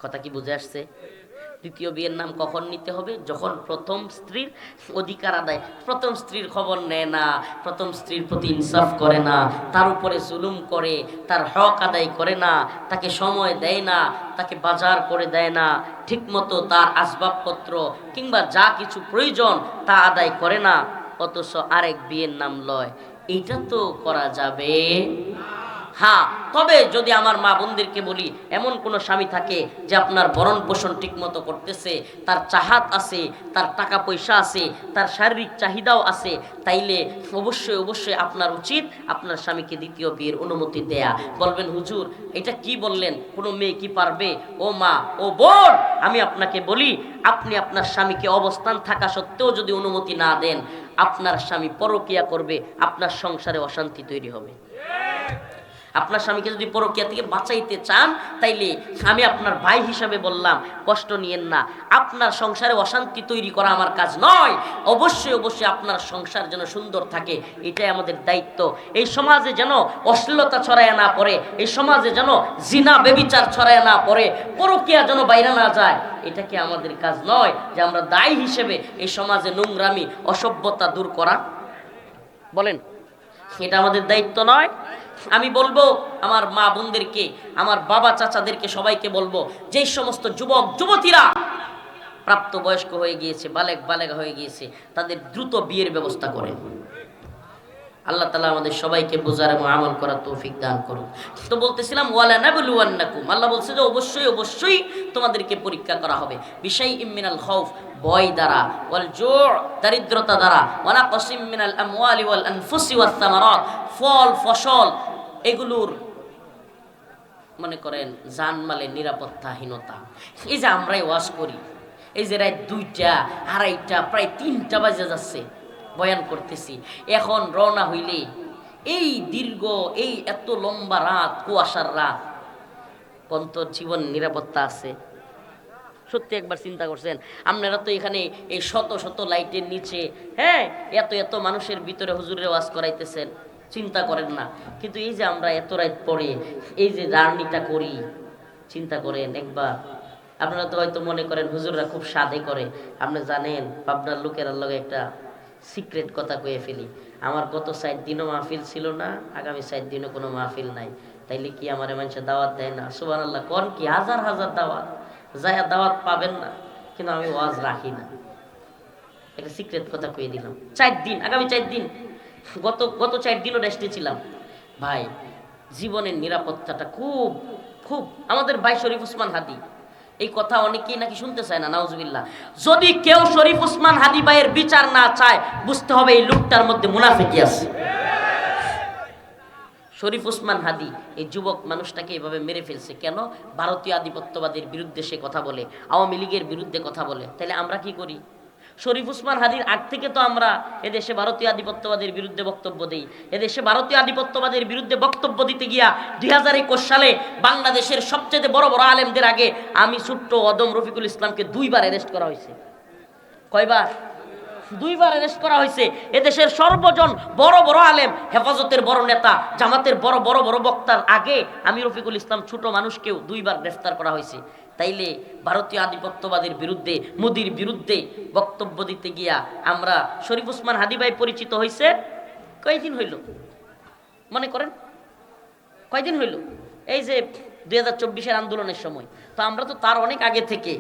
কথা কি বুঝে আসছে? দ্বিতীয় বিয়ের নাম কখন নিতে হবে? যখন প্রথম স্ত্রীর অধিকার আদায়, প্রথম স্ত্রীর খবর নেয় না, প্রথম স্ত্রীর প্রতি ইনসাফ করে না, তার উপরে জুলুম করে, তার হক আদায় করে না, তাকে সময় দেয় না, তাকে বাজার করে দেয় না, ঠিকমতো তার আসবাবপত্র কিংবা যা কিছু প্রয়োজন তা আদায় করে না, অথচ আরেক বিয়ের নাম লয়। এটা তো করা যাবে। হ্যাঁ, তবে যদি আমার মা বোনদেরকে বলি, এমন কোনো স্বামী থাকে যে আপনার ভরণ পোষণ ঠিক মতো করতেছে, তার চাহাত আছে, তার টাকা পয়সা আছে, তার শারীরিক চাহিদাও আছে, তাইলে অবশ্যই অবশ্যই আপনার উচিত আপনার স্বামীকে দ্বিতীয় বিয়ের অনুমতি দেয়া। বলবেন হুজুর এটা কি বললেন, কোনো মেয়ে কি পারবে? ও মা, ও বোন, আমি আপনাকে বলি, আপনি আপনার স্বামীকে অবস্থান থাকা সত্ত্বেও যদি অনুমতি না দেন, আপনার স্বামী পরকিয়া করবে, আপনার সংসারে অশান্তি তৈরি হবে। আপনার স্বামীকে যদি পরকিয়া থেকে বাঁচাইতে চান, তাইলে আমি আপনার ভাই হিসাবে বললাম, কষ্ট নিয়েন না। আপনার সংসারে অশান্তি তৈরি করা আমার কাজ নয়। অবশ্যই অবশ্যই আপনার সংসার যেন সুন্দর থাকে, এটাই আমাদের দায়িত্ব। এই সমাজে যেন অশ্লীলতা ছড়ায় না পড়ে, এই সমাজে যেন জিনা বেবিচার ছড়ায় না পড়ে, পরকিয়া যেন বাইরে না যায়, এটা কি আমাদের কাজ নয় যে আমরা দায়ী হিসেবে এই সমাজে নোংরামি অসভ্যতা দূর করা? বলেন, এটা আমাদের দায়িত্ব নয়? আমি বলবো আমার মা বোনদেরকে, আমার বাবা চাচাদেরকে, সবাইকে বলবো, যেই সমস্ত যুবক যুবতীরা প্রাপ্তবয়স্ক হয়ে গিয়েছে, বালেগা হয়ে গিয়েছে, তাদের দ্রুত বিয়ের ব্যবস্থা করেন। আল্লাহ তাআলা আমাদের সবাইকে বোঝার এবং আমল করার তৌফিক দান করুন। তো বলতেছিলাম, ওয়ালা নাবলুওয়ান্নাকুম, আল্লাহ বলছে যে অবশ্যই অবশ্যই তোমাদেরকে পরীক্ষা করা হবে, বিশাইইম মিনাল খাউফ, ভয় দ্বারা, ওয়াল জু', দারিদ্রতা দ্বারা, ওয়া নাকসিম মিনাল আমওয়ালি ওয়াল আনফুসি ওয়াস সামারাত, ফল ফসল এগুলোর মনে করেন জানমালের নিরাপত্তাহীনতা। এই যে আমরাই ওয়াজ করি, এই যে রাত 2টা 2:30 প্রায় 3টা বাজে যাচ্ছে বয়ান করতেছি, এখন রওনা হইলে এই দীর্ঘ এই এত লম্বা রাত, কুয়াশার রাত, কোন জীবন নিরাপত্তা আছে? সত্যি একবার চিন্তা করছেন? আপনারা তো এখানে এই শত শত লাইটের নিচে, হ্যাঁ, এত এত মানুষের ভিতরে হুজুরের ওয়াজ করাইতেছেন, চিন্তা করেন না। কিন্তু এই যে আমরা এত রাত পরে এই যে জার্নিটা করি, চিন্তা করেন একবার। আপনারা তো হয়তো মনে করেন হুজুররা খুব সাদে করে। আপনি জানেন পাবনার লোকের লগে একটা সিক্রেট কথা কয়ে ফেলি, আমার গত 4 দিনও মাহফিল ছিল না, আগামী 4 দিনও কোনো মাহফিল নাই, তাইলে কি আমার মানুষের দাওয়াত দেয় না? সুবহানাল্লাহ, কোন কি হাজার হাজার দাওয়াত, যায় দাওয়াত পাবেন না, কিন্তু আমি ওয়াজ রাখি না। একটা সিক্রেট কথা কয়ে দিলাম। 4 দিন, আগামী 4 দিন, গত 4 দিনও রেস্টে ছিলাম। ভাই, জীবনের নিরাপত্তাটা খুব খুব, আমাদের ভাই শরীফ উসমান হাদি, এই কথা অনেকেই নাকি শুনতে চায় না, নাউজুবিল্লাহ। যদি কেউ শরীফ উসমান হাদি ভাইয়ের বিচার না চায়, বুঝতে হবে এই লোকটার মধ্যে মুনাফিকি আছে। শরীফ উসমান হাদি এই যুবক মানুষটাকে এভাবে মেরে ফেলছে কেন? ভারতীয় আধিপত্যবাদের বিরুদ্ধে সে কথা বলে, আওয়ামী লীগের বিরুদ্ধে কথা বলে। তাহলে আমরা কি করি? শরীফ উসমান হাদির আগ থেকে তো আমরা এদেশে ভারতীয় আধিপত্যবাদের বিরুদ্ধে বক্তব্য দিই। এদেশে ভারতীয় আধিপত্যবাদের বিরুদ্ধে বক্তব্য দিতে গিয়া 2021 সালে বাংলাদেশের সবচেয়ে বড় বড় আলেমদের আগে আমি ছোট্ট অদম রফিকুল ইসলামকে 2 বার অ্যারেস্ট করা হয়েছে। কয়বার? 2 বার অ্যারেস্ট করা হয়েছে। এদেশের সর্বজন বড় বড় আলেম, হেফাজতের বড় নেতা, জামাতের বড় বড় বড় বক্তার আগে আমি রফিকুল ইসলাম ছোট মানুষকেও 2 বার গ্রেফতার করা হয়েছে। তাইলে ভারতীয় আধিপত্যবাদের বিরুদ্ধে, মোদির বিরুদ্ধে বক্তব্য দিতে গিয়া আমরা শরীফ উসমান হাদি ভাই পরিচিত হয়েছে কয়দিন হইল মনে করেন? কয়দিন হইল? এই যে 2024 আন্দোলনের সময়। তো আমরা তো তার অনেক আগে থেকে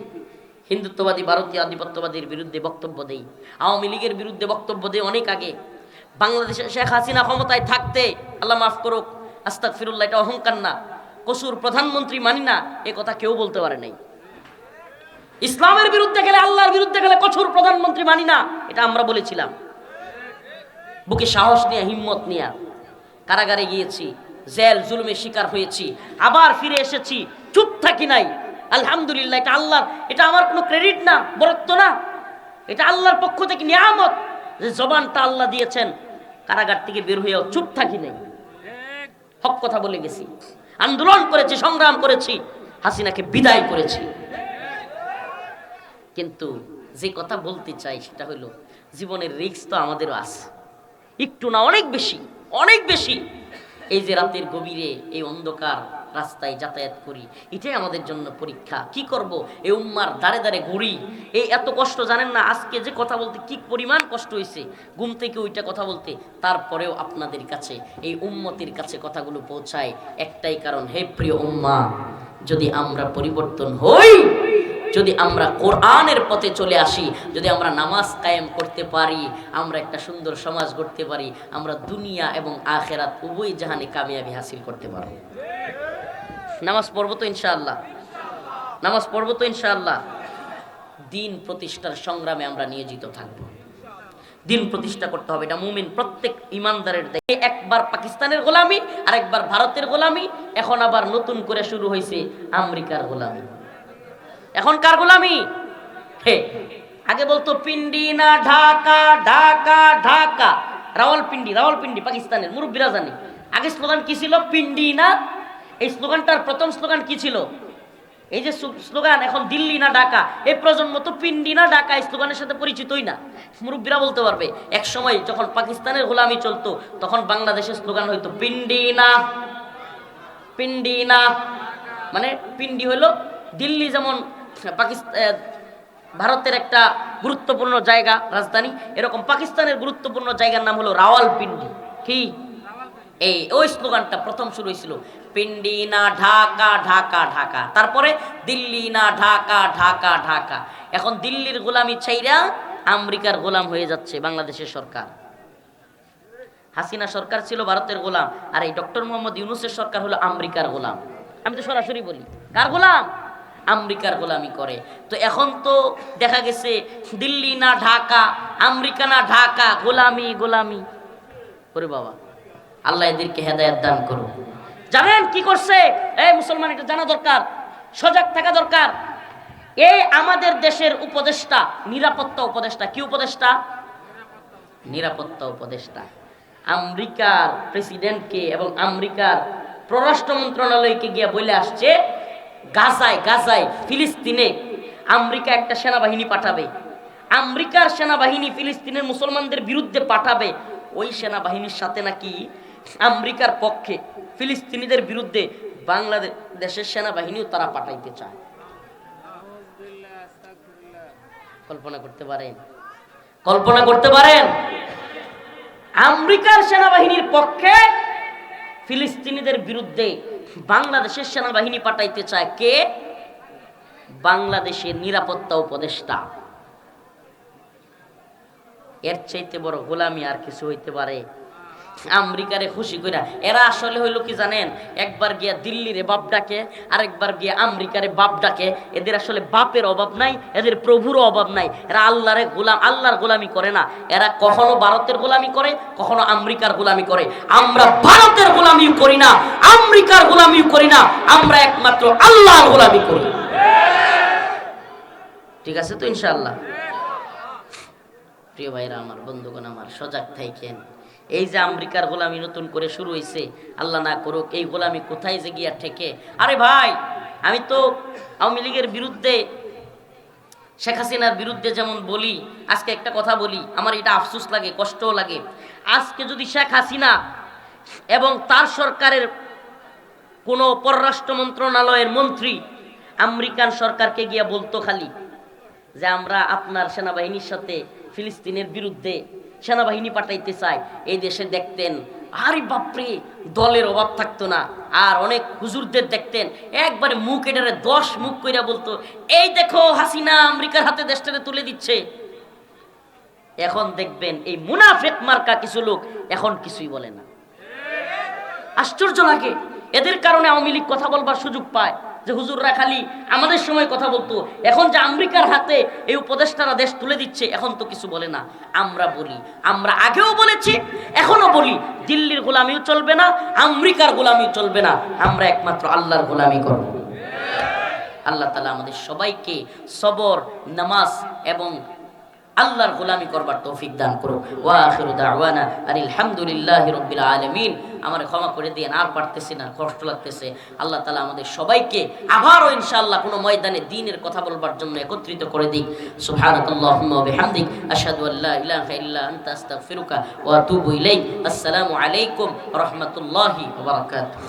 হিন্দুত্ববাদী ভারতীয় আধিপত্যবাদের বিরুদ্ধে বক্তব্য দেই, আওয়ামী লীগের বিরুদ্ধে বক্তব্য দেই অনেক আগে। বাংলাদেশে শেখ হাসিনা ক্ষমতায় থাকতে, আল্লাহ মাফ করুক, আস্তাগফিরুল্লাহ, এটা অহংকার না, কসুর প্রধানমন্ত্রী মানি না, এ কথা কেউ বলতে পারে নাই। ইসলামের বিরুদ্ধে গেলে, আল্লাহর বিরুদ্ধে গেলে কসুর প্রধানমন্ত্রী মানি না, এটা আমরা বলেছিলাম। বুকে সাহস নিয়ে, হিম্মত নিয়ে কারাগারে গিয়েছি, জেল জুলুমের শিকার হয়েছি, আবার ফিরে এসেছি, চুপ থাকি নাই। আলহামদুলিল্লাহ, এটা আল্লাহর, এটা আমার কোনো ক্রেডিট না, বরত্ব না, এটা আল্লাহর পক্ষ থেকে নিয়ামত যে জবানটা আল্লাহ দিয়েছেন। কারাগার থেকে বের হয়েও চুপ থাকি নাই, হক কথা বলে গেছি, আন্দোলন করেছি, সংগ্রাম করেছি, হাসিনাকে বিদায় করেছি। কিন্তু যে কথা বলতে চাই সেটা হলো, জীবনের রিস্ক তো আমাদেরও আছে, একটু না অনেক বেশি, অনেক বেশি। এই যে রাতের গভীরে এই অন্ধকার রাস্তায় যাতায়াত করি, এটাই আমাদের জন্য পরীক্ষা। কি করব? এই উম্মার দাঁড়ে দাঁড়ে ঘুরি, এই এত কষ্ট জানেন না। আজকে যে কথা বলতে কি পরিমাণ কষ্ট হয়েছে, ঘুম থেকে ওইটা কথা বলতে, তারপরেও আপনাদের কাছে, এই উম্মতের কাছে কথাগুলো পৌঁছায় একটাই কারণ, হে প্রিয় উম্মা, যদি আমরা পরিবর্তন হই, যদি আমরা কোরআনের পথে চলে আসি, যদি আমরা নামাজ কায়েম করতে পারি, আমরা একটা সুন্দর সমাজ গড়তে পারি, আমরা দুনিয়া এবং আখেরাত উভয় জাহানে কামিয়াবি হাসিল করতে পারব। নামাজ পড়বো তো ইনশাআল্লাহ, নামাজ পড়বো তো ইনশাআল্লাহ। দিন প্রতিষ্ঠার সংগ্রামে আমরা নিয়োজিত থাকব। দিন প্রতিষ্ঠা করতে হবে, এটা মুমিন প্রত্যেক ইমানদারের দায়িত্ব। একবার পাকিস্তানের গোলামি, আর একবার ভারতের গোলামি, এখন আবার নতুন করে শুরু হয়েছে আমেরিকার গোলামি। এখন কার গোলামি? হে, আগে বলতো পিন্ডি না ঢাকা, ঢাকা ঢাকা, রাওয়ালপিন্ডি, রাওয়ালপিন্ডি পাকিস্তানের, মুরব্বীরা জানে। আগে স্লোগান কি ছিল? পিন্ডি না। এই স্লোগানটার প্রথম স্লোগান কি ছিল? এই যে স্লোগান, এখন দিল্লি না ঢাকা, এই প্রজন্ম তো পিন্ডি না ঢাকা এই স্লোগানের সাথে পরিচিতই না। মুরব্বীরা বলতে পারবে, এক সময় যখন পাকিস্তানের গোলামি চলতো, তখন বাংলাদেশের স্লোগান হইতো পিন্ডি না, পিন্ডি না। মানে পিন্ডি হলো দিল্লি, যেমন পাকিস্তান ভারতের একটা গুরুত্বপূর্ণ জায়গা, রাজধানী, এরকম পাকিস্তানের গুরুত্বপূর্ণ জায়গার নাম হলো রাওয়ালপিন্ডি। কি? এই ওই স্লোগানটা প্রথম শুরু হয়েছিল, পিন্ডি না ঢাকা, ঢাকা ঢাকা, তারপরে দিল্লি না ঢাকা, ঢাকা ঢাকা। এখন দিল্লির গোলামি ছাইরা আমেরিকার গোলাম হয়ে যাচ্ছে বাংলাদেশের সরকার। হাসিনা সরকার ছিল ভারতের গোলাম, আর এই ডক্টর মোহাম্মদ ইউনূসের সরকার হলো আমেরিকার গোলাম। আমি তো সরাসরি বলি, কার গোলাম? আমেরিকার গোলামি করে। তো এখন তো দেখা গেছে দিল্লি না ঢাকা, আমেরিকা না ঢাকা, গোলামি গোলামি। ওরে বাবা, আল্লাহ এদেরকে হেদায়েত দান করুন। জানেন কি করছে? এই মুসলমান, এটা জানা দরকার, সজাগ থাকা দরকার। এই আমাদের দেশের উপদেষ্টা, নিরাপত্তা উপদেষ্টা, কি উপদেষ্টা? নিরাপত্তা উপদেষ্টা আমেরিকার প্রেসিডেন্টকে এবং আমেরিকার পররাষ্ট্র মন্ত্রণালয়কে গিয়ে বলে আসছে, গাজায়, গাজায়, ফিলিস্তিনে আমেরিকা একটা সেনাবাহিনী পাঠাবে। আমেরিকার সেনাবাহিনী ফিলিস্তিনের মুসলমানদের বিরুদ্ধে পাঠাবে। ওই সেনাবাহিনীর সাথে নাকি আমেরিকার পক্ষে ফিলিস্তিনিদের বিরুদ্ধে বাংলাদেশের সেনাবাহিনীও তারা পাঠাইতে চায়। কল্পনা করতে পারেন? কল্পনা করতে পারেন? আমেরিকার সেনাবাহিনীর পক্ষে ফিলিস্তিনিদের বিরুদ্ধে বাংলাদেশের সেনাবাহিনী পাঠাইতে চায় কে? বাংলাদেশের নিরাপত্তা উপদেষ্টা। এর চাইতে বড় গোলামি আর কিছু হইতে পারে? আমেরিকারে খুশি কইরা এরা আসলে হইল কি জানেন, একবার গিয়া দিল্লিরে বাপ ডাকে, আরেকবার গিয়া আমেরিকারে বাপ ডাকে। এদের আসলে বাপের অভাব নাই, এদের প্রভুরও অভাব নাই। এরা আল্লাহরে গোলাম, আল্লাহর গোলামি করে না। এরা কখনো ভারতের গোলামি করে, কখনো আমেরিকার গোলামি করে। আমরা ভারতের গোলামিও করি না, আমেরিকার গোলামিও করি না, আমরা একমাত্র আল্লাহর গোলামি করি। ঠিক আছে তো ইনশাআল্লাহ? প্রিয় ভাইরা আমার, বন্ধুগণ আমার, সজাগ থাকেন। এই যে আমেরিকার গোলামি নতুন করে শুরু হয়েছে, আল্লাহ না করুক এই গোলামি কোথায় যে গিয়া ঠেকে। আরে ভাই, আমি তো আওয়ামী লীগের বিরুদ্ধে, শেখ হাসিনার বিরুদ্ধে যেমন বলি, আজকে একটা কথা বলি, আমার এটা আফসোস লাগে, কষ্টও লাগে। আজকে যদি শেখ হাসিনা এবং তার সরকারের কোনো পররাষ্ট্র মন্ত্রণালয়ের মন্ত্রী আমেরিকান সরকারকে গিয়া বলতো খালি যে আমরা আপনার সেনাবাহিনীর সাথে ফিলিস্তিনের বিরুদ্ধে সেনাবাহিনী পাঠাইতে চাই, এই দেশে দেখতেন আরে বাপরে দলের অভাব থাকতো না। আর অনেক হুজুরদের দেখতেন একবারে মুখ এটারে 10 মুখ কইরা বলতো, এই দেখো হাসিনা আমেরিকার হাতে দেশটারে তুলে দিচ্ছে। এখন দেখবেন এই মুনাফিক মার্কা কিছু লোক এখন কিছুই বলে না। আশ্চর্য লাগে, এদের কারণে আওয়ামী লীগ কথা বলবার সুযোগ পায়, যে হুজুররা খালি আমাদের সময় কথা বলতো, এখন যে আমেরিকার হাতে এই উপদেষ্টারা দেশ তুলে দিচ্ছে এখন তো কিছু বলে না। আমরা বলি, আমরা আগেও বলেছি এখনো বলি, দিল্লির গোলামিও চলবে না, আমেরিকার গোলামিও চলবে না, আমরা একমাত্র আল্লাহর গোলামি করব। আল্লাহ তাআলা আমাদের সবাইকে সবর, নামাজ এবং আল্লাহর গোলামি করবার তৌফিক দান করুক। ওয়া আখিরু দাওয়ানা আলহামদুলিল্লাহি রাব্বিল আলামিন। আমারে ক্ষমা করে দিয়েন, আর পারতেছি না, কষ্ট লাগতেছে। আল্লাহ তাআলা আমাদের সবাইকে আবারও ইনশাআল্লাহ কোনো ময়দানে দ্বীনের কথা বলবার জন্য একত্রিত করে দিক। সুবহানাকাল্লাহুম্মা ওয়া বিহামদিক আশহাদু আল্লা ইলাহা ইল্লা আনতা আস্তাগফিরুকা ওয়া আতুবু ইলাইক। আসসালামু আলাইকুম ওয়া রাহমাতুল্লাহি ওয়া বারাকাতুহু।